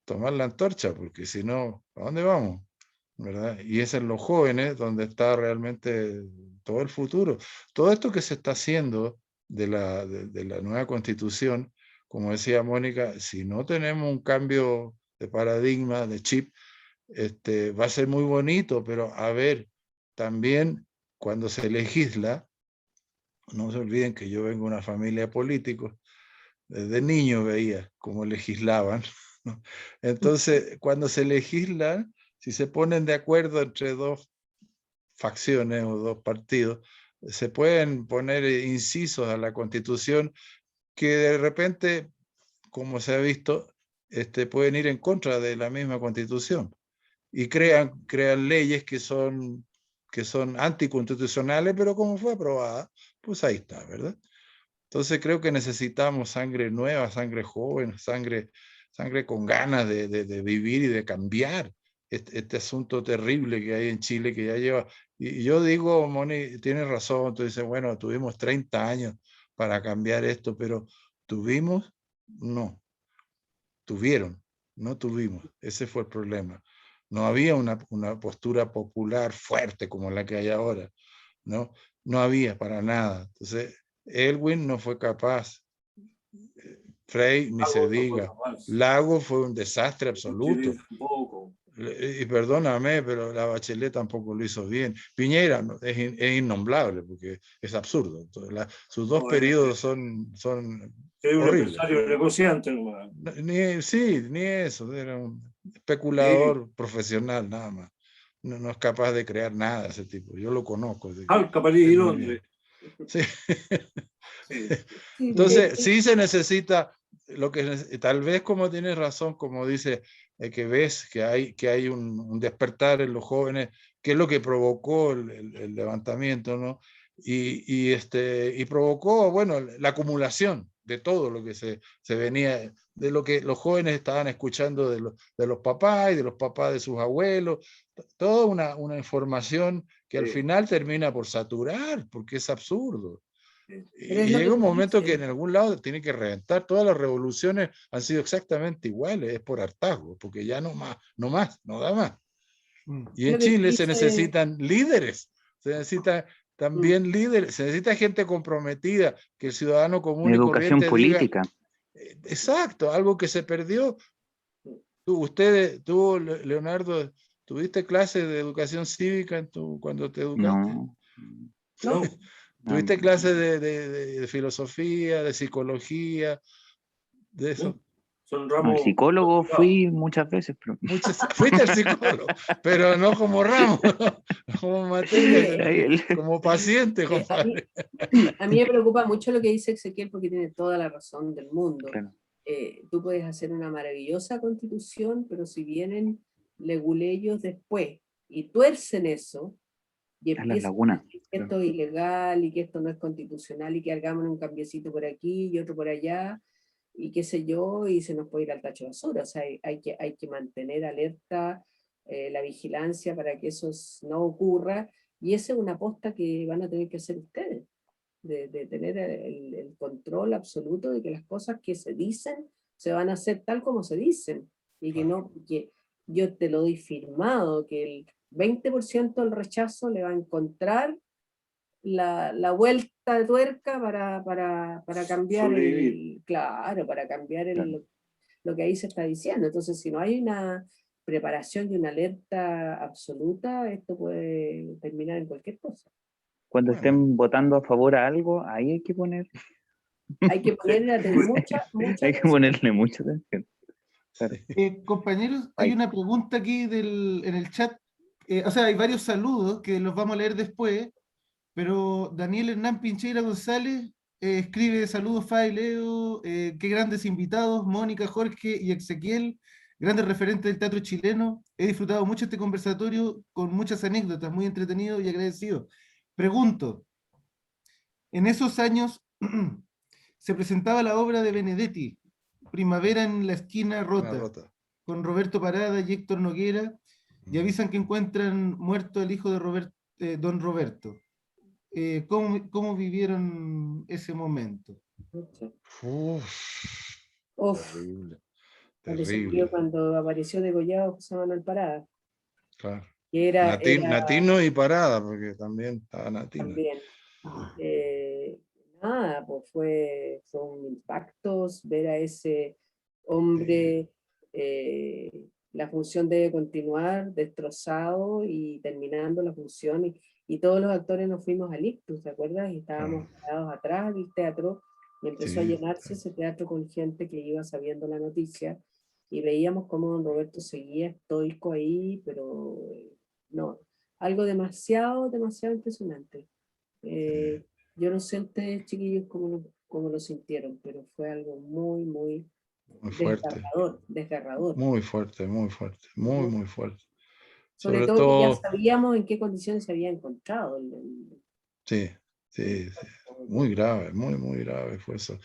tomar la antorcha, porque si no, ¿a dónde vamos? ¿Verdad? Y es en los jóvenes donde está realmente todo el futuro. Todo esto que se está haciendo de la nueva constitución, como decía Mónica, si no tenemos un cambio de paradigma, de chip, va a ser muy bonito, pero a ver, también cuando se legisla, no se olviden que yo vengo de una familia de políticos, desde niño veía cómo legislaban, ¿no? Entonces, cuando se legisla, si se ponen de acuerdo entre dos facciones o dos partidos, se pueden poner incisos a la Constitución que de repente, como se ha visto, pueden ir en contra de la misma Constitución y crean leyes que son anticonstitucionales, pero como fue aprobada, pues ahí está, ¿verdad? Entonces creo que necesitamos sangre nueva, sangre joven, sangre con ganas de vivir y de cambiar este asunto terrible que hay en Chile, que ya lleva, y yo digo, Moni, tienes razón, tú dices, bueno, tuvimos 30 años para cambiar esto, pero ¿tuvimos? No. Tuvieron, no tuvimos, ese fue el problema. No había una postura popular fuerte como la que hay ahora, ¿no? No había para nada. Entonces, Elwin no fue capaz, Frey ni se diga, Lago fue un desastre absoluto. Y perdóname, pero la Bachelet tampoco lo hizo bien. Piñera es innombrable porque es absurdo. Entonces, sus dos No, periodos son es un horribles. empresario negociante nomás. Ni eso, era un especulador profesional nada más. No es capaz de crear nada ese tipo. Yo lo conozco. Alca, París y Muy Londres. bien. Sí. Sí. Sí, Entonces, sí se necesita, tal vez como tienes razón, como dice, que ves que hay un despertar en los jóvenes, que es lo que provocó el levantamiento, ¿no? Y provocó, bueno, la acumulación de todo lo que se venía, de lo que los jóvenes estaban escuchando de los papás y de los papás de sus abuelos, toda una información que al Sí. final termina por saturar, porque es absurdo. Pero es Y lo que llega un tú momento que dices. en algún lado tiene que reventar. Todas las revoluciones han sido exactamente iguales, es por hartazgo, porque ya no da más. Y en Lo que tú Chile se dices, necesitan líderes, se necesita también líderes, se necesita gente comprometida, que el ciudadano común y Educación corriente diga, política. exacto, algo que se perdió. Leonardo, ¿tuviste clases de educación cívica cuando te educaste? No, No, no, ¿Tuviste clases de filosofía, de psicología, de eso? no. Son no, ramos. psicólogo fui muchas veces, pero Fuiste al psicólogo, pero no como ramo, ¿no? Como materia, ahí como paciente, a mí, compadre. a mí me preocupa mucho lo que dice Ezequiel porque tiene toda la razón del mundo. claro, Tú puedes hacer una maravillosa constitución, pero si vienen leguleyos después y tuercen eso y es las empiezan a lagunas. decir que esto es ilegal y que esto no es constitucional y que hagamos un cambiecito por aquí y otro por allá y qué sé yo, y se nos puede ir al tacho de basura. O sea, hay que mantener alerta la vigilancia para que eso no ocurra, y esa es una aposta que van a tener que hacer ustedes, de tener el control absoluto de que las cosas que se dicen se van a hacer tal como se dicen, y que no, que yo te lo doy firmado, que el 20% del rechazo le va a encontrar la vuelta de tuerca para cambiar Sobrevivir. claro, para cambiar Claro. lo que ahí se está diciendo. Entonces, si no hay una preparación y una alerta absoluta, esto puede terminar en cualquier cosa. Cuando Bueno, estén votando a favor a algo, ahí hay que Hay que ponerle mucha hay que atención. ponerle mucha atención. Claro. Compañeros, hay Ay. una pregunta aquí en el chat. O sea, hay varios saludos que los vamos a leer después, pero Daniel Hernán Pincheira González escribe saludos, Fay, Leo, qué grandes invitados, Mónica, Jorge y Ezequiel, grandes referentes del teatro chileno. He disfrutado mucho este conversatorio con muchas anécdotas, muy entretenido y agradecido. Pregunto, en esos años se presentaba la obra de Benedetti, Primavera en la esquina una rota, rota. con Roberto Parada y Héctor Noguera, y avisan que encuentran muerto el hijo de Don Roberto. ¿Cómo vivieron ese momento? Uf, Uf, terrible, el desafío terrible. cuando apareció degollado José Manuel Parada, Claro. que era Natino y Parada, porque también estaba Natino. también. Nada, pues fue un impacto ver a ese hombre, la función debe continuar, destrozado y terminando la función, y todos los actores nos fuimos al ictus, ¿te acuerdas? Y estábamos parados atrás del teatro, y empezó a Sí, llenarse ese teatro con gente que iba sabiendo la noticia, y veíamos cómo don Roberto seguía estoico ahí, pero no, algo demasiado, demasiado impresionante. Eh, yo no sé ustedes, chiquillos, cómo lo sintieron, pero fue algo muy, muy muy fuerte, desgarrador, desgarrador. muy fuerte, muy fuerte, muy, muy fuerte. Sobre Sobre todo que ya todo, sabíamos en qué condiciones se había encontrado. sí, sí, sí, muy grave, muy, muy grave fue eso.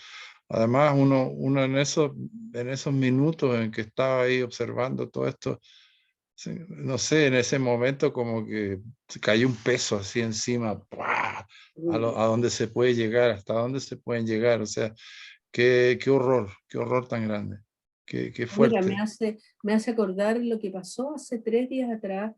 Además, uno en esos minutos en que estaba ahí observando todo esto, sí, no sé, en ese momento como que se cayó un peso así encima, ¡pua! A dónde se puede llegar, hasta dónde se pueden llegar, o sea, qué horror tan grande, qué Mira, fuerte. me hace acordar lo que pasó hace 3 días atrás,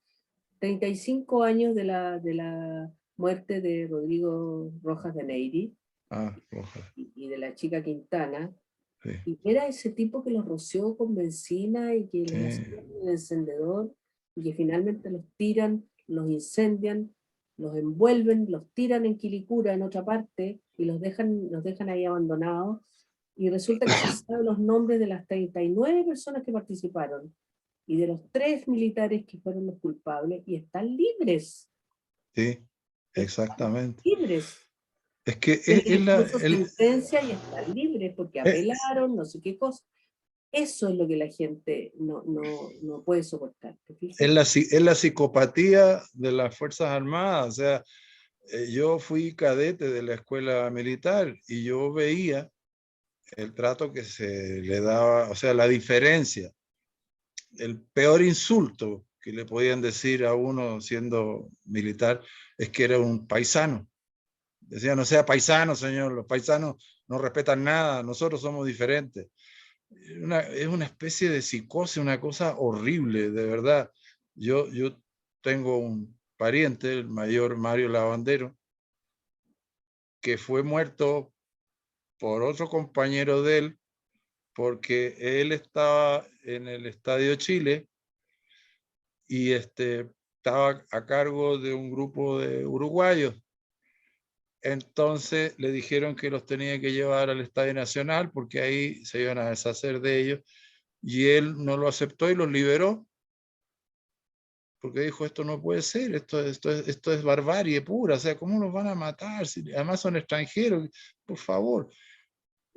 35 años de la muerte de Rodrigo Rojas de Neyri Ah, ojalá, y de la chica Quintana. sí, Y era ese tipo que los roció con benzina y que les sí, hacía el encendedor. y que finalmente los tiran, los incendian, los envuelven, los tiran en Quilicura, en otra parte, y los dejan ahí abandonados, y resulta que se saben los nombres de las 39 personas que participaron, y de los 3 militares que fueron los culpables, y están libres. Sí, exactamente. Libres. Es que Se les es impuso sentencia y están libres porque apelaron, no sé qué cosa. Eso es lo que la gente no puede soportar. ¿Te fijas? es la psicopatía de las Fuerzas Armadas. O sea, yo fui cadete de la escuela militar y yo veía el trato que se le daba, o sea, la diferencia. El peor insulto que le podían decir a uno siendo militar es que era un paisano. Decían, no sea paisano, señor, los paisanos no respetan nada, nosotros somos diferentes. Es una especie de psicosis, una cosa horrible, de verdad. Yo tengo un pariente, el mayor Mario Lavandero, que fue muerto por otro compañero de él, porque él estaba en el Estadio Chile y estaba a cargo de un grupo de uruguayos. Entonces le dijeron que los tenía que llevar al Estadio Nacional porque ahí se iban a deshacer de ellos, y él no lo aceptó y los liberó, porque dijo, esto no puede ser, esto es barbarie pura, o sea, ¿cómo los van a matar? Si además son extranjeros, por favor.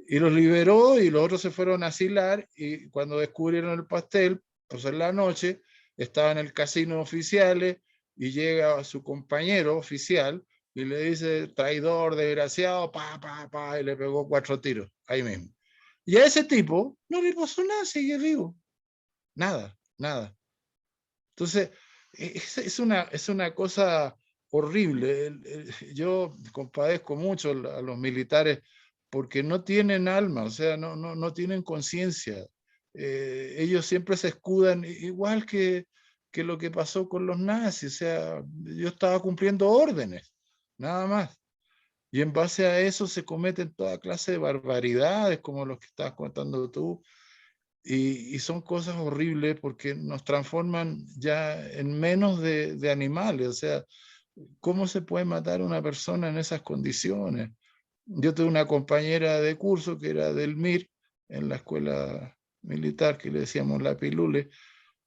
Y los liberó y los otros se fueron a asilar, y cuando descubrieron el pastel, pues en la noche, estaba en el casino oficiales y llega su compañero oficial y le dice, traidor, desgraciado, y le pegó 4 tiros, ahí mismo. Y a ese tipo no le pasó nada, sigue vivo. Nada, nada. Entonces, es una cosa horrible. Yo compadezco mucho a los militares porque no tienen alma, o sea, no tienen conciencia. Ellos siempre se escudan, igual que lo que pasó con los nazis. O sea, yo estaba cumpliendo órdenes, nada más. Y en base a eso se cometen toda clase de barbaridades, como los que estabas contando tú. Y son cosas horribles porque nos transforman ya en menos de animales. O sea, ¿cómo se puede matar a una persona en esas condiciones? Yo tuve una compañera de curso que era del MIR, en la escuela militar, que le decíamos la Pilule,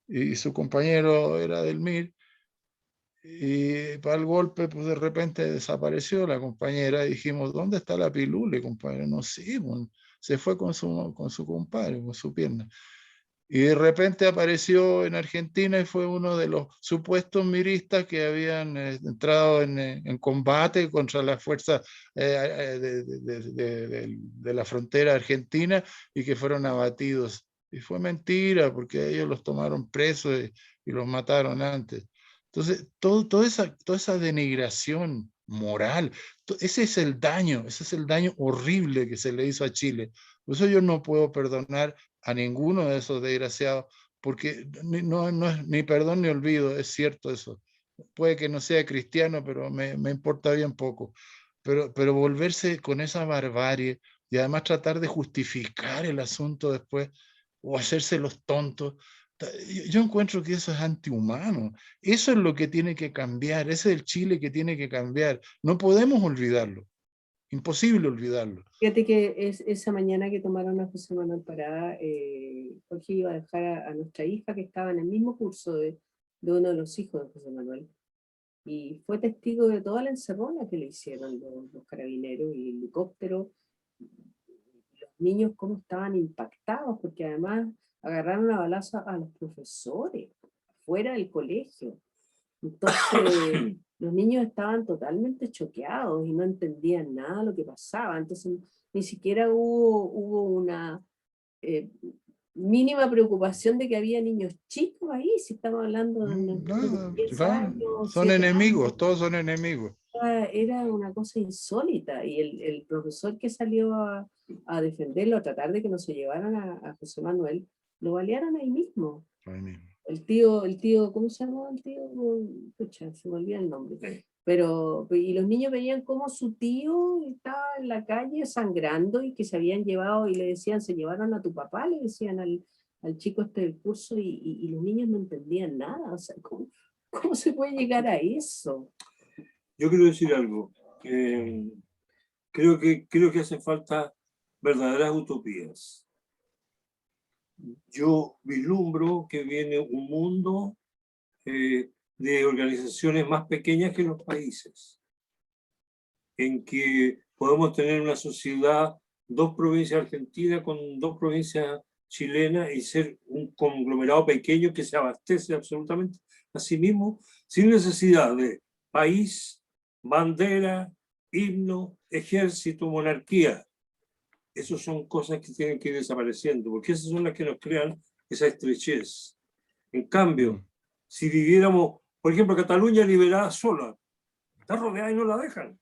y su compañero era del MIR, y para el golpe, pues de repente desapareció la compañera, y dijimos, ¿dónde está la Pilule, compadre? No sé, bueno, se fue con su compadre, con su pierna. Y de repente apareció en Argentina y fue uno de los supuestos miristas que habían entrado en combate contra las fuerzas de la frontera argentina y que fueron abatidos. Y fue mentira porque ellos los tomaron presos y los mataron antes. Entonces, toda esa denigración moral, ese es el daño horrible que se le hizo a Chile. Por eso yo no puedo perdonar a ninguno de esos desgraciados, porque no es ni perdón ni olvido, es cierto eso. Puede que no sea cristiano, pero me importa bien poco. Pero volverse con esa barbarie y además tratar de justificar el asunto después o hacerse los tontos, yo encuentro que eso es antihumano. Eso es lo que tiene que cambiar, ese es el Chile que tiene que cambiar. No podemos olvidarlo, imposible olvidarlo. Fíjate que esa mañana que tomaron a José Manuel Parada, Jorge iba a dejar a nuestra hija que estaba en el mismo curso de uno de los hijos de José Manuel, y fue testigo de toda la encerrona que le hicieron los carabineros y el helicóptero. Los niños cómo estaban impactados, porque además agarraron a balazo a los profesores fuera del colegio. Entonces los niños estaban totalmente choqueados y no entendían nada de lo que pasaba. Entonces ni siquiera hubo una mínima preocupación de que había niños chicos ahí, si estamos hablando de unos niños de 10 años, Son 7 enemigos, años. todos son enemigos. Era una cosa insólita, y el profesor que salió a defenderlo, a tratar de que no se llevaran a José Manuel, lo balearon ahí mismo. Ahí mismo. El tío, ¿cómo se llama el tío? Pucha, se me olvida el nombre. Pero, y los niños veían cómo su tío estaba en la calle sangrando y que se habían llevado, y le decían, se llevaron a tu papá, le decían al chico este del curso y los niños no entendían nada. O sea, ¿cómo se puede llegar a eso? Yo quiero decir algo. Creo que hace falta verdaderas utopías. Yo vislumbro que viene un mundo de organizaciones más pequeñas que los países, en que podemos tener una sociedad, 2 provincias argentinas con 2 provincias chilenas y ser un conglomerado pequeño que se abastece absolutamente a sí mismo, sin necesidad de país, bandera, himno, ejército, monarquía. Esas son cosas que tienen que ir desapareciendo, porque esas son las que nos crean esa estrechez. En cambio, si viviéramos, por ejemplo, Cataluña liberada sola, está rodeada y no la dejan.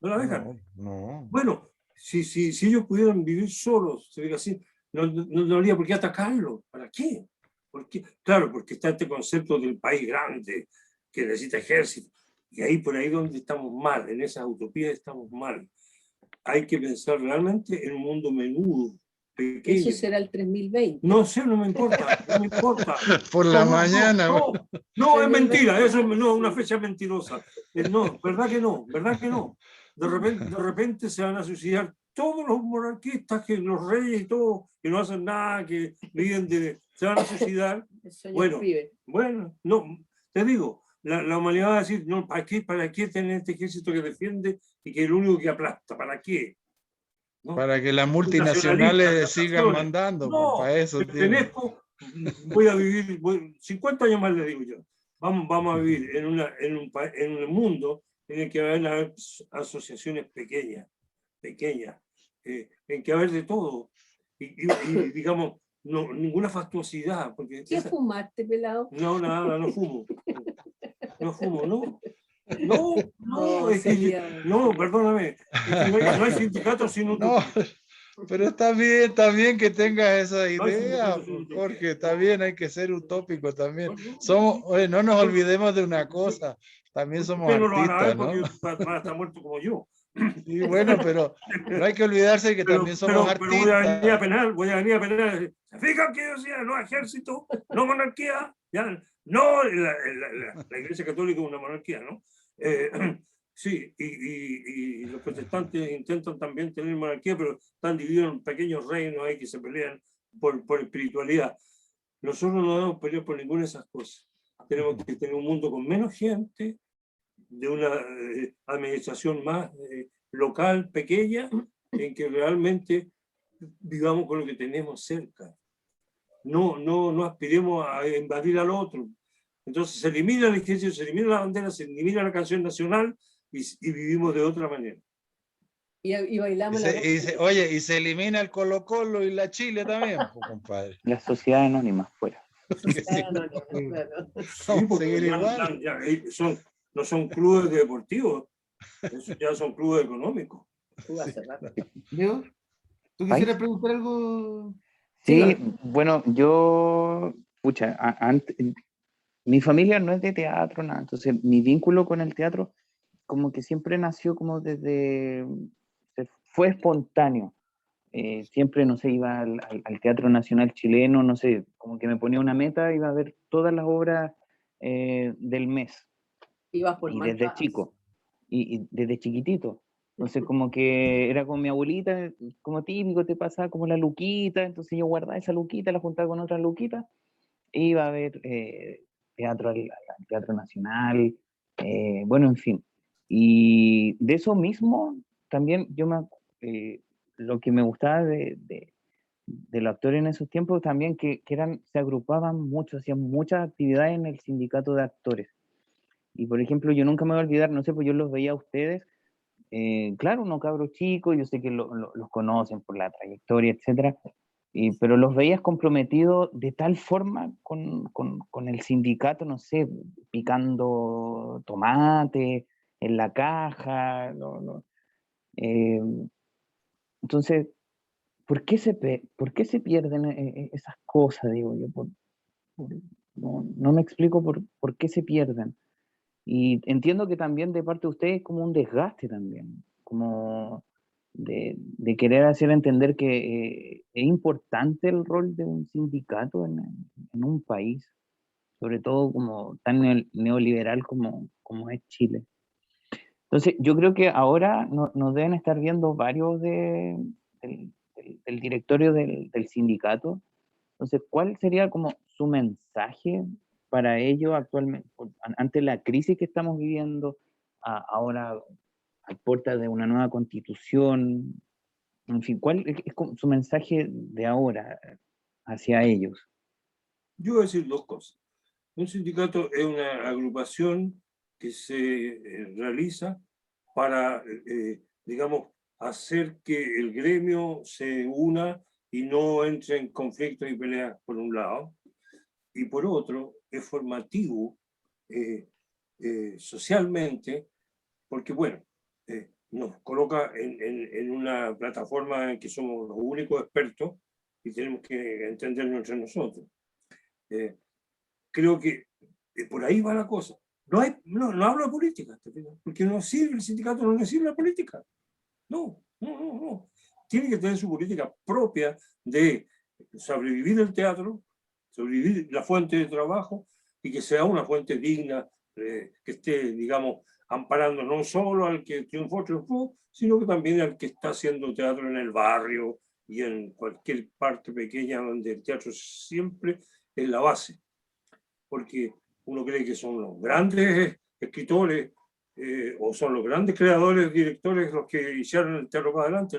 No la dejan. No. Bueno, si ellos pudieran vivir solos, se ve así, no habría por qué atacarlo. ¿Para qué? ¿Por qué? Claro, porque está este concepto del país grande que necesita ejército. Y ahí por ahí donde estamos mal, en esas utopías estamos mal. Hay que pensar realmente en un mundo menudo, pequeño. Eso será el 3020. No sé, no me importa, no me importa. Por la No, mañana. no, es mentira, eso no es una fecha mentirosa. No, ¿verdad que no? ¿Verdad que no? De repente se van a suicidar todos los monarquistas, que los reyes y todo, que no hacen nada, que viven se van a suicidar. Bueno, no, te digo, la humanidad va a decir, no, ¿para qué tener este ejército que defiende y que es el único que aplasta? ¿Para qué? ¿No? Para que las multinacionales sigan mandando, no, para eso pertenezco, voy a vivir 50 años más, le digo yo. Vamos a vivir en un mundo en el que va a haber asociaciones pequeñas, en que va a haber de todo. Y digamos, no, ninguna fastuosidad. Porque ¿Qué fumaste, pelado? No, nada, no fumo. No fumo, no. No, es que, no, perdóname, es que no hay sindicatos sin utopía. No, pero está bien que tengas esa idea, Jorge, está bien, hay que ser utópico también. No nos olvidemos de una cosa, también somos no lo van a ver artistas, porque van a estar muertos como yo. Sí, bueno, pero no hay que olvidarse que también somos artistas. Pero voy a venir a penar. ¿Se fijan que yo decía no ejército, no monarquía? ¿Ya? No, la Iglesia Católica es una monarquía, ¿no? Sí, y los protestantes intentan también tener monarquía, pero están divididos en pequeños reinos ahí que se pelean por espiritualidad. Nosotros no debemos pelear por ninguna de esas cosas. Tenemos que tener un mundo con menos gente, de una administración más local, pequeña, en que realmente vivamos con lo que tenemos cerca. No aspiremos a invadir al otro. Entonces se elimina el ejército, se elimina la bandera, se elimina la canción nacional y vivimos de otra manera. Y bailamos oye, y se elimina el Colo-Colo y la Chile también, pues, compadre. Las sociedades anónimas fuera. No son clubes deportivos, ya son clubes económicos. Leo, ¿tú quisieras preguntar algo? Sí, bueno, yo, mi familia no es de teatro, nada, entonces mi vínculo con el teatro como que siempre nació como fue espontáneo. Siempre, no sé, iba al Teatro Nacional Chileno, no sé, como que me ponía una meta, iba a ver todas las obras del mes. Ibas por y desde chico, y desde chiquitito. Entonces como que era con mi abuelita, como típico, te pasaba como la luquita, entonces yo guardaba esa luquita, la juntaba con otra luquita, e iba a ver teatro al Teatro Nacional, bueno, en fin. Y de eso mismo, también lo que me gustaba de los actores en esos tiempos también, que se agrupaban mucho, hacían muchas actividades en el sindicato de actores. Y por ejemplo, yo nunca me voy a olvidar, no sé, pues yo los veía a ustedes, claro, unos cabros chicos, yo sé que los conocen por la trayectoria, etcétera, pero los veías comprometidos de tal forma con el sindicato, no sé, picando tomate en la caja, entonces, ¿por qué se pierden esas cosas, digo yo? No me explico por qué se pierden. Y entiendo que también de parte de ustedes es como un desgaste también, como de querer hacer entender que es importante el rol de un sindicato en un país, sobre todo como tan neoliberal como es Chile. Entonces, yo creo que ahora nos deben estar viendo varios del directorio del sindicato. Entonces, ¿cuál sería como su mensaje para ellos actualmente, ante la crisis que estamos viviendo, ahora a puertas de una nueva constitución? En fin, ¿cuál es como su mensaje de ahora hacia ellos? Yo voy a decir dos cosas. Un sindicato es una agrupación que se realiza para, digamos, hacer que el gremio se una y no entre en conflictos y peleas por un lado, y por otro es formativo socialmente, porque bueno, nos coloca en una plataforma en que somos los únicos expertos y tenemos que entendernos entre nosotros. Creo que por ahí va la cosa. No hablo de política, porque no sirve el sindicato, no le sirve la política. No. Tiene que tener su política propia de sobrevivir el teatro, sobrevivir la fuente de trabajo y que sea una fuente digna, que esté, digamos, amparando no solo al que triunfó, sino que también al que está haciendo teatro en el barrio y en cualquier parte pequeña donde el teatro siempre es la base. Porque uno cree que son los grandes escritores o son los grandes creadores, directores los que hicieron el teatro para adelante.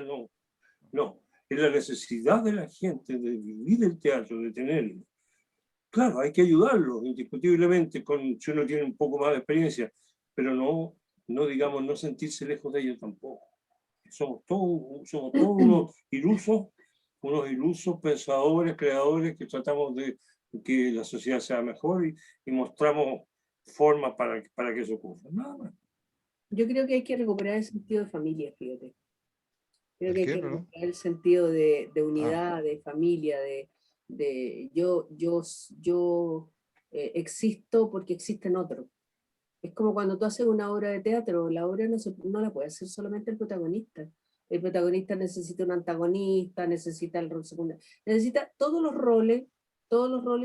No. Es la necesidad de la gente de vivir el teatro, de tenerlo. Claro, hay que ayudarlo, indiscutiblemente, si uno tiene un poco más de experiencia, pero no digamos, no sentirse lejos de ellos tampoco. Somos todos unos ilusos pensadores, creadores que tratamos de que la sociedad sea mejor y mostramos formas para que eso ocurra. Nada más. Yo creo que hay que recuperar el sentido de familia, fíjate. Creo que hay que perdón? recuperar el sentido de unidad, de familia, de yo existo porque existen otros. Es como cuando tú haces una obra de teatro, la obra no la puede hacer solamente el protagonista. El protagonista necesita un antagonista, necesita el rol secundario, necesita todos los roles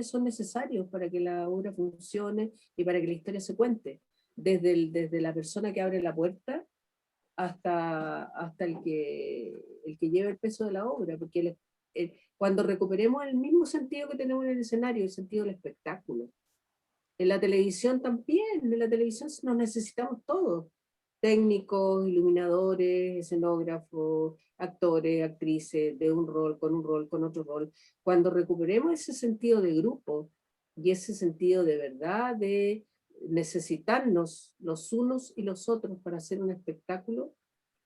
son necesarios para que la obra funcione y para que la historia se cuente. Desde la persona que abre la puerta hasta el que lleva el peso de la obra, porque cuando recuperemos el mismo sentido que tenemos en el escenario, el sentido del espectáculo. En la televisión también, en la televisión nos necesitamos todos, técnicos, iluminadores, escenógrafos, actores, actrices, de un rol, con otro rol. Cuando recuperemos ese sentido de grupo y ese sentido de verdad, de necesitarnos los unos y los otros para hacer un espectáculo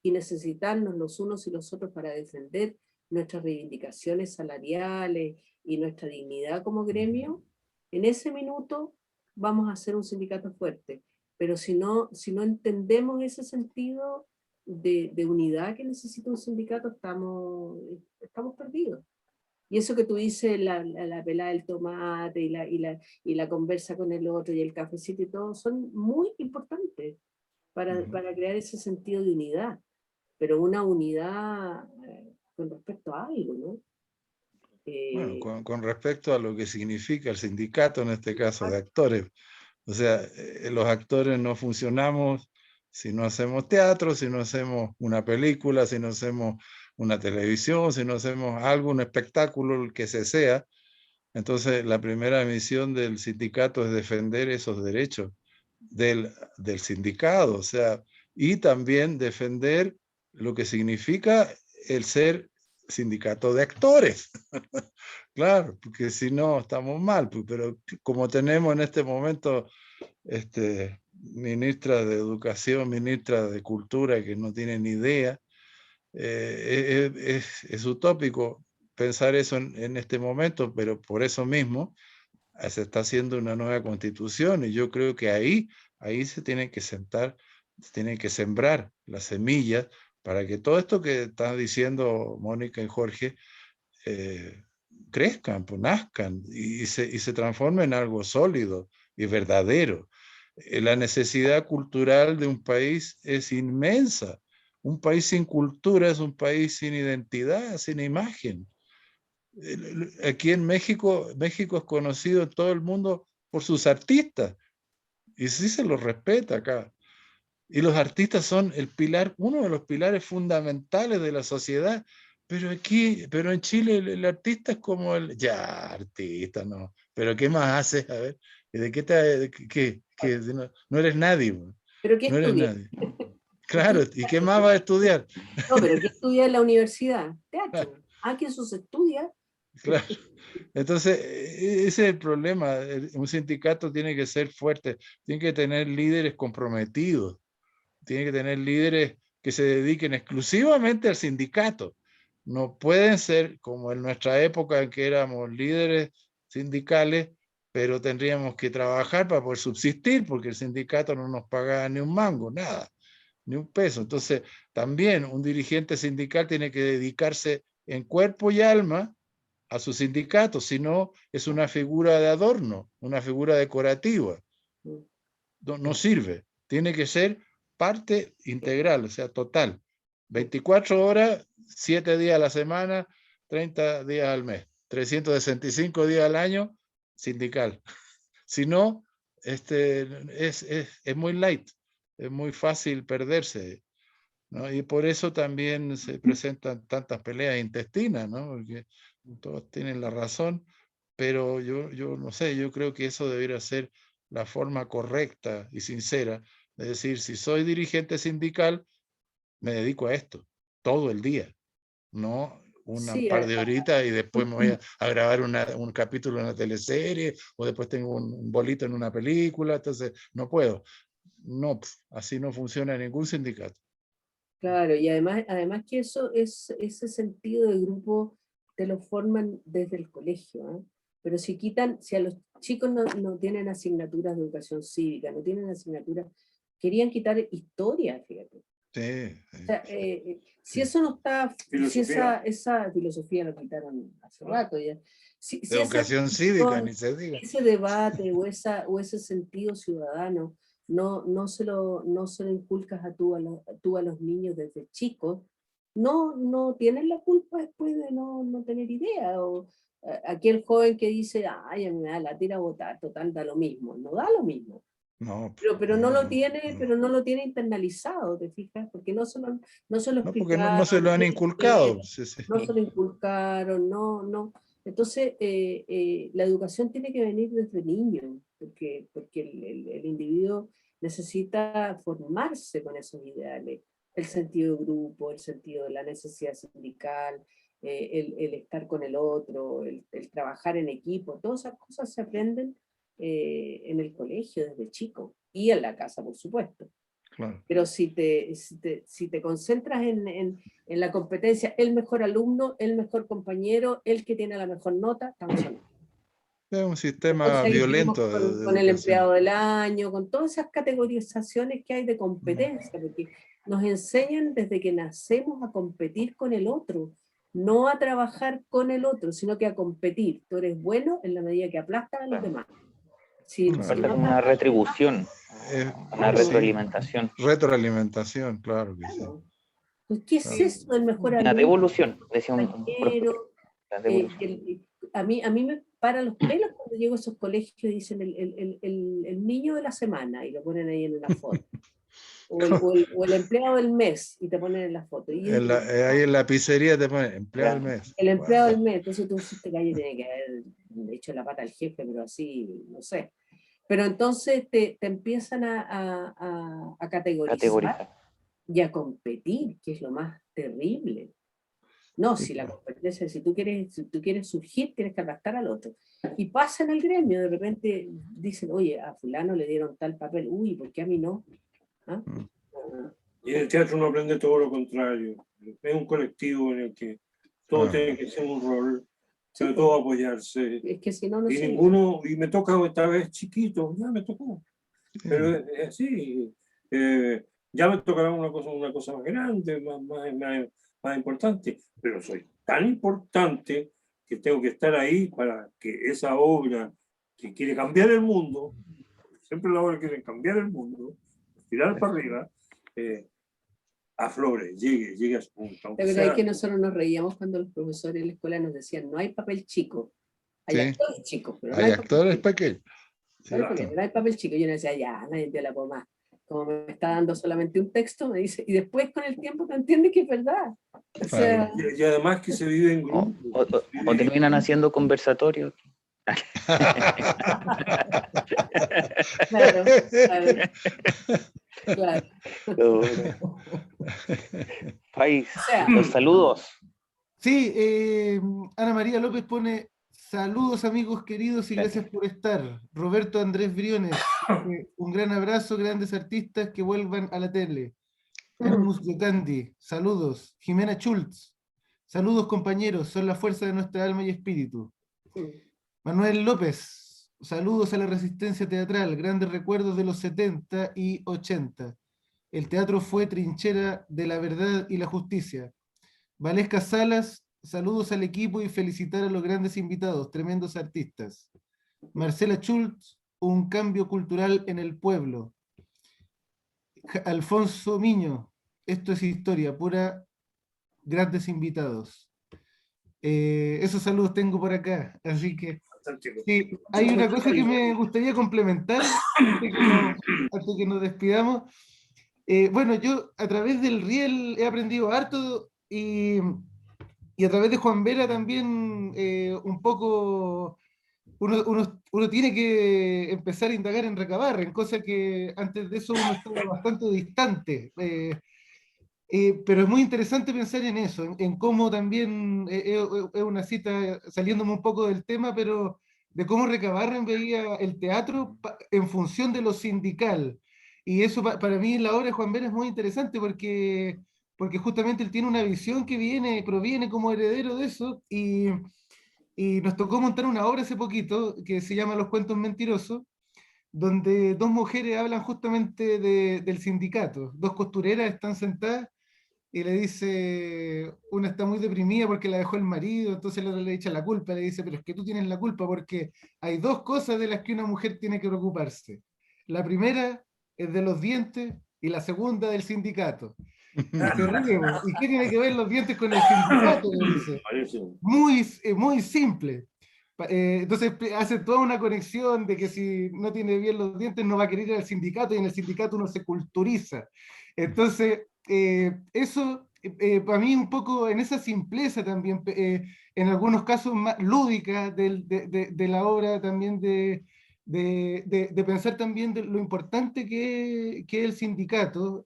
y necesitarnos los unos y los otros para defender nuestras reivindicaciones salariales y nuestra dignidad como gremio, en ese minuto vamos a hacer un sindicato fuerte. Pero si no entendemos ese sentido de unidad que necesita un sindicato, estamos perdidos. Y eso que tú dices, la pelada del tomate y la conversa con el otro y el cafecito y todo, son muy importantes para crear ese sentido de unidad, pero una unidad con respecto a algo, ¿no? Bueno, con respecto a lo que significa el sindicato, en este caso de actores. O sea, los actores no funcionamos si no hacemos teatro, si no hacemos una película, si no hacemos una televisión, si no hacemos algo, un espectáculo, el que sea. Entonces, la primera misión del sindicato es defender esos derechos del sindicato, o sea, y también defender lo que significa el ser sindicato de actores. Claro, porque si no estamos mal, pero como tenemos en este momento ministra de Educación, ministra de Cultura, que no tiene ni idea, es utópico pensar eso en este momento, pero por eso mismo se está haciendo una nueva constitución y yo creo que ahí se tiene que sentar, se tiene que sembrar las semillas para que todo esto que están diciendo Mónica y Jorge crezcan, pues nazcan y se transformen en algo sólido y verdadero. La necesidad cultural de un país es inmensa. Un país sin cultura es un país sin identidad, sin imagen. Aquí en México, México es conocido en todo el mundo por sus artistas, y sí se los respeta acá. Y los artistas son el pilar, uno de los pilares fundamentales de la sociedad. Pero aquí, pero en Chile el artista es como ya, artista, no. Pero ¿qué más haces? A ver, ¿de qué no eres nadie, ¿Pero qué no eres estudia? nadie. Claro, ¿y qué más vas a estudiar? No, pero ¿qué estudia en la universidad? Teatro. Ah, que eso se estudia. Claro. Entonces, ese es el problema. Un sindicato tiene que ser fuerte, tiene que tener líderes comprometidos, tiene que tener líderes que se dediquen exclusivamente al sindicato. No pueden ser como en nuestra época en que éramos líderes sindicales, pero tendríamos que trabajar para poder subsistir, porque el sindicato no nos pagaba ni un mango, nada, ni un peso. Entonces, también un dirigente sindical tiene que dedicarse en cuerpo y alma a su sindicato, si no es una figura de adorno, una figura decorativa. No sirve, tiene que ser parte integral, o sea, total. 24 horas, 7 días a la semana, 30 días al mes, 365 días al año, sindical. Si no, es muy light, es muy fácil perderse, ¿no? Y por eso también se presentan tantas peleas intestinas, ¿no? Porque todos tienen la razón, pero yo no sé, yo creo que eso debería ser la forma correcta y sincera de decir, si soy dirigente sindical, me dedico a esto todo el día, no un Sí, par de horitas y después me voy a grabar un capítulo en una teleserie o después tengo un bolito en una película, entonces no puedo. No, así no funciona ningún sindicato. claro, y además que eso es ese sentido de grupo te lo forman desde el colegio, ¿eh? Pero si a los chicos no tienen asignaturas de educación cívica, no tienen asignaturas, querían quitar historia, fíjate. Sí, O sea, si eso no está, si esa filosofía lo quitaron hace rato ya, si esa educación cívica, ni discusión, se diga. ese debate o ese sentido ciudadano no se lo inculcas tú a los niños desde chicos, no tienen la culpa después de no tener idea. O aquel joven que dice, ay, a mí me da la tira a votar, total, da lo mismo. No da lo mismo. No, Pero no lo tiene internalizado, ¿te fijas? Porque no se lo no, porque explicaron, no se lo han inculcado. Sí, sí. no se lo inculcaron, no. Entonces, la educación tiene que venir desde niño, porque el individuo necesita formarse con esos ideales, el sentido de grupo, el sentido de la necesidad sindical, el estar con el otro, el trabajar en equipo, todas esas cosas se aprenden en el colegio desde chico y en la casa, por supuesto. Claro. Pero si te concentras en la competencia, el mejor alumno, el mejor compañero, el que tiene la mejor nota, estamos solos. Es un sistema Entonces ahí violento seguimos de con el educación. empleado del año, con todas esas categorizaciones que hay de competencia, porque nos enseñan desde que nacemos a competir con el otro, no a trabajar con el otro, sino que a competir. Tú eres bueno en la medida que aplastas a los demás. Falta como una retribución, una Sí, retroalimentación. retroalimentación, claro que sí. Claro. Pues, ¿qué es Claro. eso del mejor Una alumno? devolución, decía un Compañero, la devolución. a mí me para los pelos cuando llego a esos colegios y dicen el niño de la semana y lo ponen ahí en una foto. O el empleado del mes y te ponen en la foto. Y yo digo, Ahí en la pizzería te ponen empleado del mes. el empleado Wow. del mes, entonces tú este gallo tiene que haber hecho la pata al jefe, pero así, no sé. Pero entonces te empiezan a categorizar y a competir, que es lo más terrible. No, Sí, si la claro. competencia, si tú quieres surgir, tienes que arrastrar al otro. Y pasa en el gremio, de repente dicen, oye, a fulano le dieron tal papel, uy, ¿por qué a mí no? ¿Ah? Y en el teatro uno aprende todo lo contrario. Es un colectivo en el que todo tiene que ser un rol, sobre todo apoyarse. Es que si no, no Y sé. ninguno, y me toca esta vez chiquito, ya me tocó. Pero es así. Ya me tocará una cosa más grande, más importante. Pero soy tan importante que tengo que estar ahí para que esa obra que quiere cambiar el mundo, siempre la obra quiere cambiar el mundo, tirar para arriba, aflore, llegue a su punto. La verdad es que nosotros nos reíamos cuando los profesores en la escuela nos decían, no hay papel chico. Hay Sí. actores chicos, pero no Hay hay papel actores chico. pequeños. No hay Claro. papel, no hay papel chico. Yo no decía, ya, nadie entiende la puedo más. Como me está dando solamente un texto, me dice, y después con el tiempo te entiendes que es verdad. O sea, Y además que se vive en O, grupo. o terminan haciendo conversatorios. claro, claro, claro. País, O sea, los saludos. Sí, Ana María López pone saludos amigos queridos y gracias por estar. Roberto Andrés Briones, un gran abrazo, grandes artistas que vuelvan a la tele. Hermus Yocandi, saludos. Jimena Schultz, saludos compañeros, son la fuerza de nuestra alma y espíritu. Manuel López, saludos a la resistencia teatral, grandes recuerdos de los 70 y 80. El teatro fue trinchera de la verdad y la justicia. Valesca Salas, saludos al equipo y felicitar a los grandes invitados, tremendos artistas. Marcela Schultz, un cambio cultural en el pueblo. Alfonso Miño, esto es historia, pura, grandes invitados. Esos saludos tengo por acá, así que sí, hay una cosa que me gustaría complementar antes que nos despidamos. Bueno, yo a través del Riel he aprendido harto y a través de Juan Vera también un poco uno tiene que empezar a indagar en Recabarren, cosa que antes de eso uno estaba bastante distante. Pero es muy interesante pensar en eso, en cómo también, es una cita saliéndome un poco del tema, pero de cómo Recabarren veía el teatro en función de lo sindical. Y eso para mí en la obra de Juan Vera es muy interesante porque justamente él tiene una visión que proviene como heredero de eso y nos tocó montar una obra hace poquito que se llama Los Cuentos Mentirosos, donde dos mujeres hablan justamente del sindicato. Dos costureras están sentadas y le dice, una está muy deprimida porque la dejó el marido, entonces la otra le echa la culpa, le dice, pero es que tú tienes la culpa porque hay dos cosas de las que una mujer tiene que preocuparse. La primera es de los dientes y la segunda del sindicato. Y se ríe, ¿y qué tiene que ver los dientes con el sindicato? Le dice. Muy simple. Entonces hace toda una conexión de que si no tiene bien los dientes no va a querer ir al sindicato y en el sindicato uno se culturiza. Entonces, eso para mí un poco en esa simpleza también, en algunos casos más lúdica de la obra también de pensar también de lo importante que es el sindicato,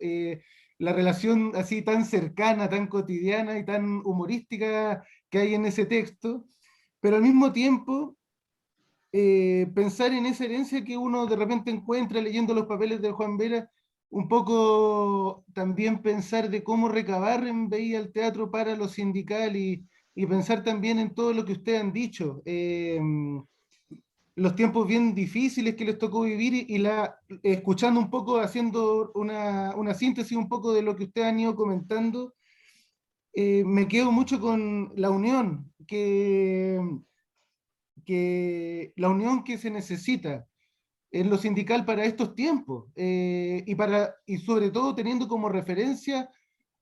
la relación así tan cercana, tan cotidiana y tan humorística que hay en ese texto, pero al mismo tiempo pensar en esa herencia que uno de repente encuentra leyendo los papeles de Juan Vera, un poco también pensar de cómo Recabarren veía el teatro para lo sindical y pensar también en todo lo que ustedes han dicho. Los tiempos bien difíciles que les tocó vivir escuchando un poco, haciendo una síntesis un poco de lo que ustedes han ido comentando, me quedo mucho con la unión la unión que se necesita en lo sindical para estos tiempos y sobre todo teniendo como referencia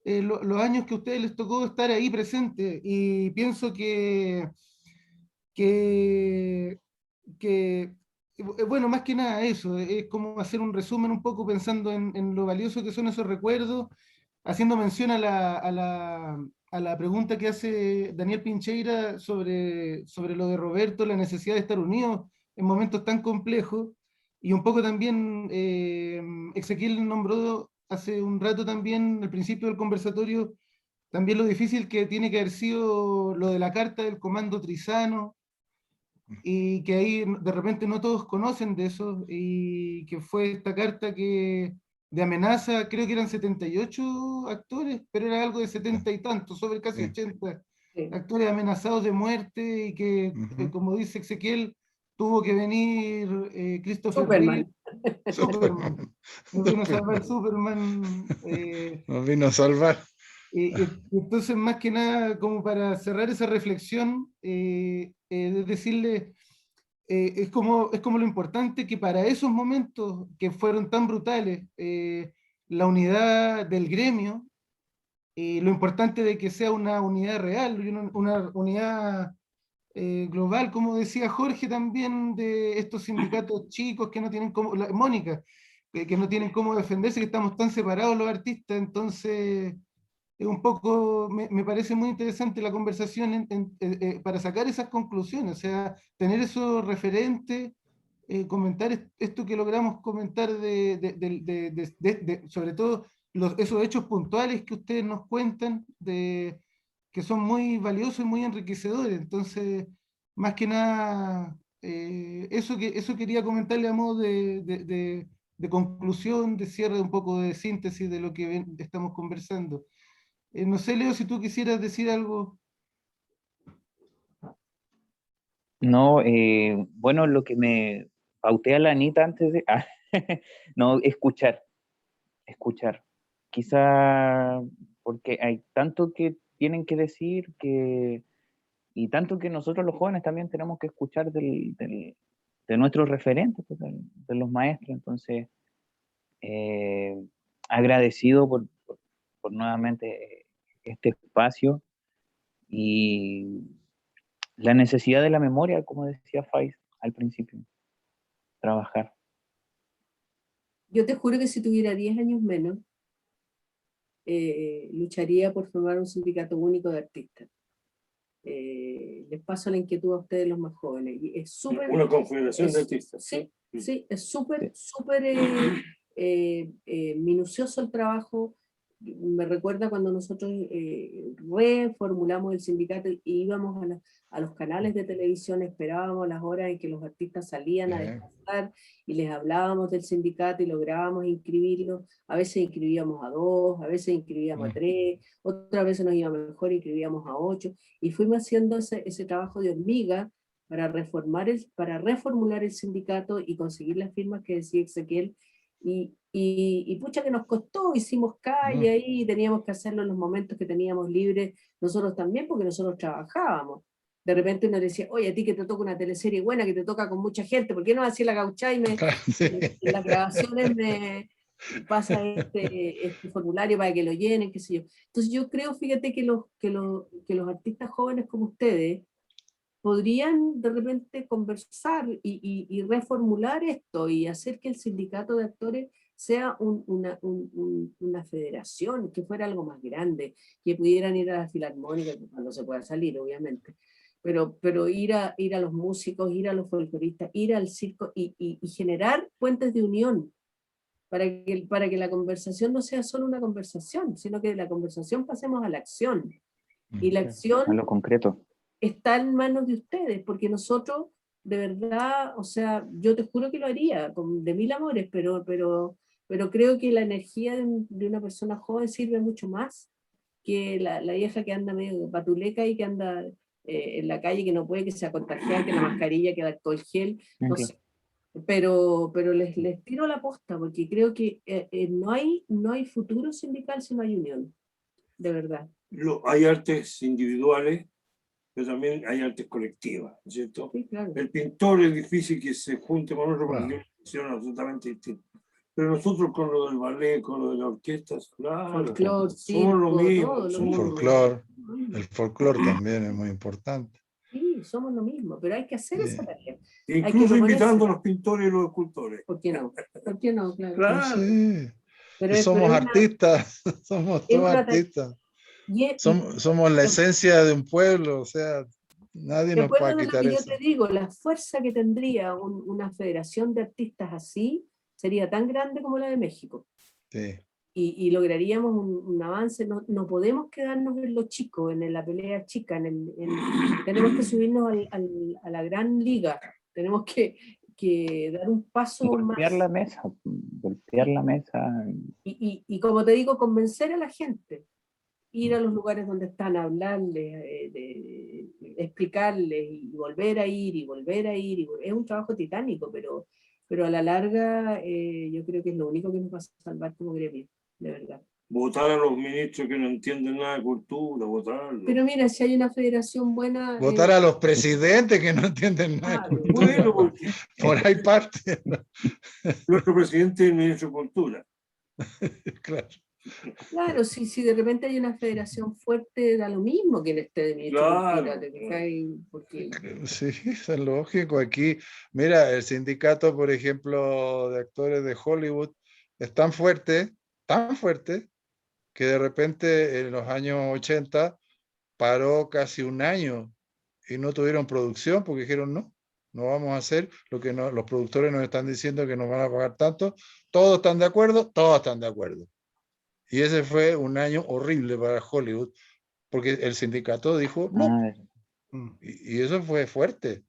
los años que a ustedes les tocó estar ahí presente y pienso que, que bueno, más que nada eso, es como hacer un resumen un poco pensando en lo valioso que son esos recuerdos, haciendo mención a la pregunta que hace Daniel Pincheira sobre lo de Roberto, la necesidad de estar unidos en momentos tan complejos, y un poco también Ezequiel nombró hace un rato también, al principio del conversatorio, también lo difícil que tiene que haber sido lo de la carta del comando Trizano, y que ahí de repente no todos conocen de eso, y que fue esta carta de amenaza, creo que eran 78 actores, pero era algo de 70 y tantos, sobre casi 80 sí. actores amenazados de muerte, y que, como dice Ezequiel, tuvo que venir Christopher Reeve, Superman, nos vino a salvar Superman. Nos vino a salvar. Entonces, más que nada, como para cerrar esa reflexión, decirle, es como lo importante que para esos momentos que fueron tan brutales, la unidad del gremio lo importante de que sea una unidad real, y una unidad global, como decía Jorge también, de estos sindicatos chicos que no tienen cómo, Mónica, que no tienen cómo defenderse, que estamos tan separados los artistas. Entonces es un poco, me parece muy interesante la conversación para sacar esas conclusiones, o sea, tener esos referentes, comentar esto que logramos comentar sobre todo esos hechos puntuales que ustedes nos cuentan, que son muy valiosos y muy enriquecedores. Entonces, más que nada, eso quería comentarle a modo de conclusión, de cierre, un poco de síntesis de lo que estamos conversando. No sé, Leo, si tú quisieras decir algo. No, bueno, lo que me pautea la Anita antes de... no, escuchar. Quizá porque hay tanto que tienen que decir y tanto que nosotros los jóvenes también tenemos que escuchar de nuestros referentes, pues, de los maestros. Entonces, agradecido por nuevamente este espacio y la necesidad de la memoria, como decía Faiz al principio, trabajar. Yo te juro que si tuviera 10 años menos, lucharía por formar un sindicato único de artistas. Les paso la inquietud a ustedes los más jóvenes. Y es súper... Una confederación de artistas. Sí, Sí. sí, es súper minucioso el trabajo. Me recuerda cuando nosotros reformulamos el sindicato y íbamos a los canales de televisión, esperábamos las horas en que los artistas salían a descansar y les hablábamos del sindicato y lográbamos inscribirlos. A veces inscribíamos a 2, a veces inscribíamos a 3, otras veces nos iba mejor, inscribíamos a 8, y fuimos haciendo ese trabajo de hormiga para reformular el sindicato y conseguir las firmas que decía Ezequiel. Y pucha que nos costó, hicimos calle ahí, teníamos que hacerlo en los momentos que teníamos libres, nosotros también, porque nosotros trabajábamos. De repente uno decía, oye, a ti que te toca una teleserie buena, que te toca con mucha gente, ¿por qué no hacía la gauchá y en las grabaciones me pasa este formulario para que lo llenen, qué sé yo? Entonces yo creo, fíjate, que los artistas jóvenes como ustedes podrían de repente conversar y reformular esto y hacer que el sindicato de actores sea una federación, que fuera algo más grande, que pudieran ir a la filarmónica cuando se pueda salir, obviamente, pero ir a los músicos, ir a los folcloristas, ir al circo y generar puentes de unión para que la conversación no sea solo una conversación, sino que de la conversación pasemos a la acción. Y la acción A lo concreto. está en manos de ustedes, porque nosotros, de verdad, o sea, yo te juro que lo haría, de mil amores, pero creo que la energía de una persona joven sirve mucho más que la vieja que anda medio patuleca y que anda en la calle, que no puede, que sea contagiada, que la mascarilla, que el alcohol gel, no sé. Pero les tiro la posta, porque creo que no hay futuro sindical si no hay unión, de verdad. Hay artes individuales, pero también hay artes colectivas, ¿no es cierto? Sí, claro. El pintor es difícil que se junte con otro porque tiene una visión absolutamente distinta. Pero nosotros con lo del ballet, con lo de la orquesta, claro, Folclor, somos lo mismo. todo, El folclore. El folclore también es muy importante. Sí, somos lo mismo, pero hay que hacer esa tarea. Incluso invitando a los pintores y los escultores. ¿Por qué no? ¿Por qué no? Claro. Claro. Sí. Pero Somos artistas, somos todos artistas. Somos la esencia de un pueblo, o sea, nadie nos puede quitar eso. Yo te digo, la fuerza que tendría una federación de artistas así sería tan grande como la de México. Sí. Y lograríamos un avance. No podemos quedarnos en lo chico, en la pelea chica, tenemos que subirnos a la gran liga, tenemos que dar un paso golpear más. Golpear la mesa. Y como te digo, convencer a la gente, ir a los lugares donde están, hablarles, explicarles, y volver a ir, y volver a ir. Es un trabajo titánico, pero a la larga yo creo que es lo único que nos va a salvar como gremio, de verdad. Votar a los ministros que no entienden nada de cultura, votarlos. Pero mira, si hay una federación buena... Votar a los presidentes que no entienden nada. Bueno, porque por ahí parte. nuestro presidente es ministro de Cultura. Claro. Claro, si de repente hay una federación fuerte, da lo mismo que esté de ministro de Claro, Cultura, ¿te claro. fijas? Porque Sí, eso es lógico. Aquí, mira, el sindicato, por ejemplo, de actores de Hollywood es tan fuerte, que de repente en los años 80 paró casi un año y no tuvieron producción porque dijeron no vamos a hacer lo que los productores nos están diciendo que nos van a pagar tanto. Todos están de acuerdo, todos están de acuerdo. Y ese fue un año horrible para Hollywood porque el sindicato dijo no. Ah, Y eso fue fuerte,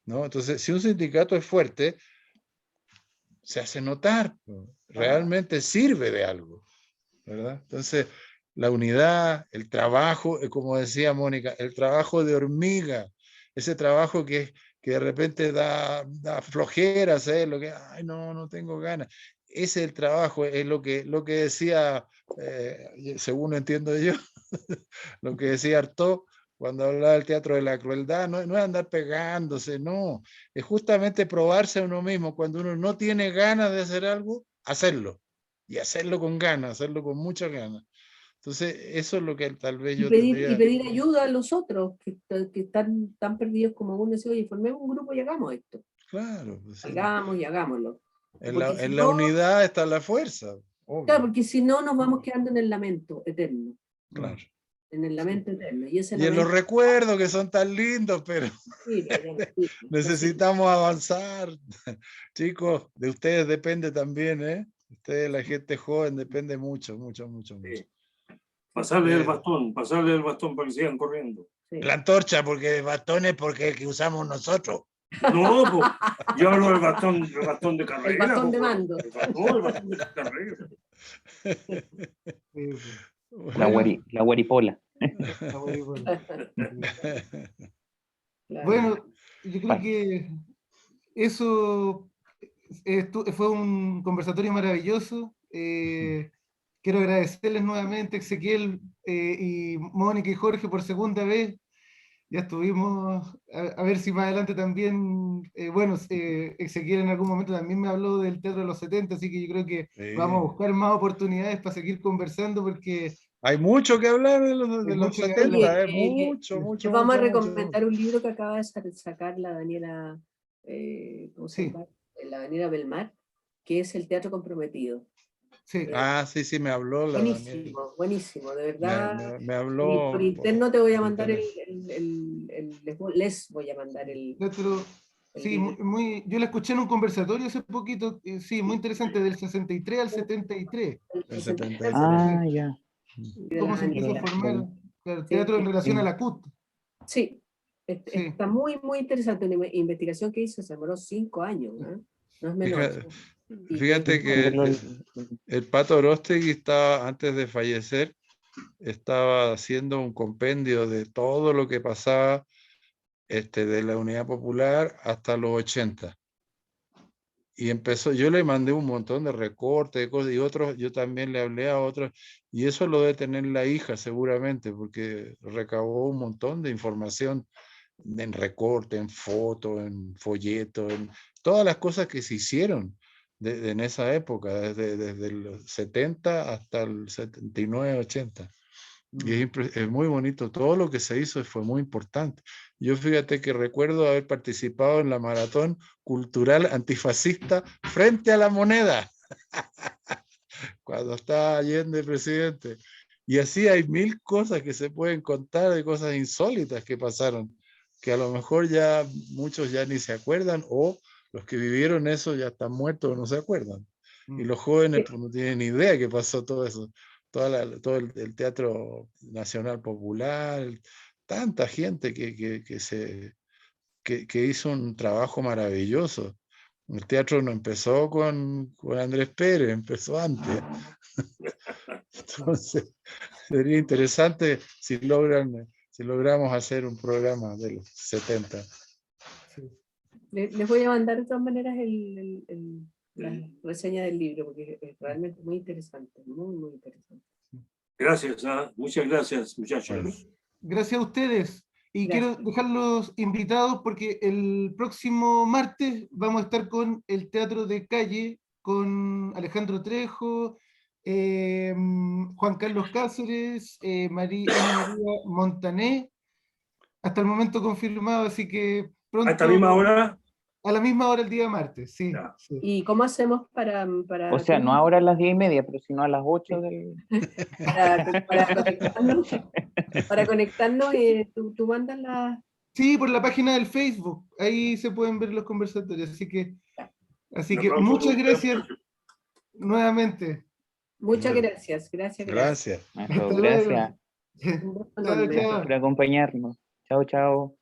¿no? Entonces, si un sindicato es fuerte, se hace notar, realmente sirve de algo, ¿verdad? Entonces, la unidad, el trabajo, como decía Mónica, el trabajo de hormiga, ese trabajo que de repente da flojera hacer, lo que, ay, no tengo ganas. Ese es el trabajo, es lo que decía, según entiendo yo, lo que decía Artaud cuando hablaba del teatro de la crueldad, no es andar pegándose, no, es justamente probarse a uno mismo, cuando uno no tiene ganas de hacer algo, hacerlo, y hacerlo con ganas, hacerlo con muchas ganas. Entonces, eso es lo que tal vez yo y tendría. pedir ayuda a los otros que están tan perdidos como uno, decir, oye, formemos un grupo y hagamos esto. Claro, pues sí. Hagamos y hagámoslo. En Porque si la no, unidad está la fuerza, obvio. claro, porque si no nos vamos quedando en el lamento eterno. Claro. En el lamento eterno. Y ese Y en los lamento, recuerdos que son tan lindos, pero sí, sí, necesitamos avanzar. Chicos, de ustedes depende también, ¿eh? Ustedes, la gente joven, depende mucho, mucho, mucho, mucho. Sí. Pasarle el Eh, bastón para que sigan corriendo. sí. La antorcha, porque bastones, porque es el que usamos nosotros. No, pues, yo hablo del bastón de carrera. El bastón de po, mando. el bastón de carrera. la Bueno, guaripola. Claro. Bueno, yo creo que eso fue un conversatorio maravilloso. Quiero agradecerles nuevamente, Ezequiel y Mónica y Jorge, por segunda vez. Ya estuvimos, a ver si más adelante también, Ezequiel en algún momento también me habló del Teatro de los 70, así que yo creo que sí. vamos a buscar más oportunidades para seguir conversando porque Hay mucho que hablar de hay los mucho que 70, hablar. mucho, Les mucho, vamos a mucho, mucho. recomendar un libro que acaba de sacar la Daniela, ¿cómo se Sí. llama? La Daniela Belmar, que es El Teatro Comprometido. Sí. Ah, sí, me habló la Daniela. Buenísimo, buenísimo, de verdad. Me habló. Por interno te voy a por mandar internet. les voy a mandar el Sí, libro. yo la escuché en un conversatorio hace poquito, sí, muy interesante, del 63 al 73. El Sí, 73. Ah, ya. de la ¿Cómo se empieza a Daniela. formar el Sí, teatro en relación a Sí. la CUT? sí, Sí. está muy, muy interesante. Una investigación que hizo, se demoró 5 años, ¿eh? No es menor. Fíjate que el Pato Orostegui estaba, antes de fallecer, estaba haciendo un compendio de todo lo que pasaba de la Unidad Popular hasta los 80. Y empezó, yo le mandé un montón de recortes, de cosas, y otros, yo también le hablé a otros, y eso lo debe tener la hija seguramente, porque recabó un montón de información en recorte, en foto, en folleto, en todas las cosas que se hicieron en esa época, desde los 70 hasta el 79, 80. Y es muy bonito, todo lo que se hizo fue muy importante. Yo fíjate que recuerdo haber participado en la maratón cultural antifascista frente a la Moneda, cuando estaba Allende presidente. Y así hay mil cosas que se pueden contar, de cosas insólitas que pasaron, que a lo mejor ya muchos ya ni se acuerdan, o los que vivieron eso ya están muertos o no se acuerdan. Y los jóvenes pues, no tienen ni idea que pasó todo eso. Todo el Teatro Nacional Popular, tanta gente que hizo un trabajo maravilloso. El teatro no empezó con Andrés Pérez, empezó antes. Entonces, sería interesante si logramos hacer un programa de los 70. Les voy a mandar de todas maneras la reseña del libro, porque es realmente muy interesante, muy, muy interesante. Gracias, muchas gracias, muchachos. Bueno. Gracias a ustedes. Y Gracias. quiero dejarlos invitados porque el próximo martes vamos a estar con el Teatro de Calle, con Alejandro Trejo, Juan Carlos Cáceres, María Montané, hasta el momento confirmado, así que pronto. ¿A esta misma hora? A la misma hora el día martes, sí. Ya. Sí. ¿Y cómo hacemos O sea, no ahora a las 10:30, pero sino a las 8 del... para conectarnos? Para conectarnos, tú mandas la... Sí, por la página del Facebook, ahí se pueden ver los conversatorios, así que muchas gracias nuevamente. Muchas gracias, gracias. Gracias. Maestro, Hasta luego. gracias Un beso Chao, enorme. chao. por acompañarnos. Chao, chao.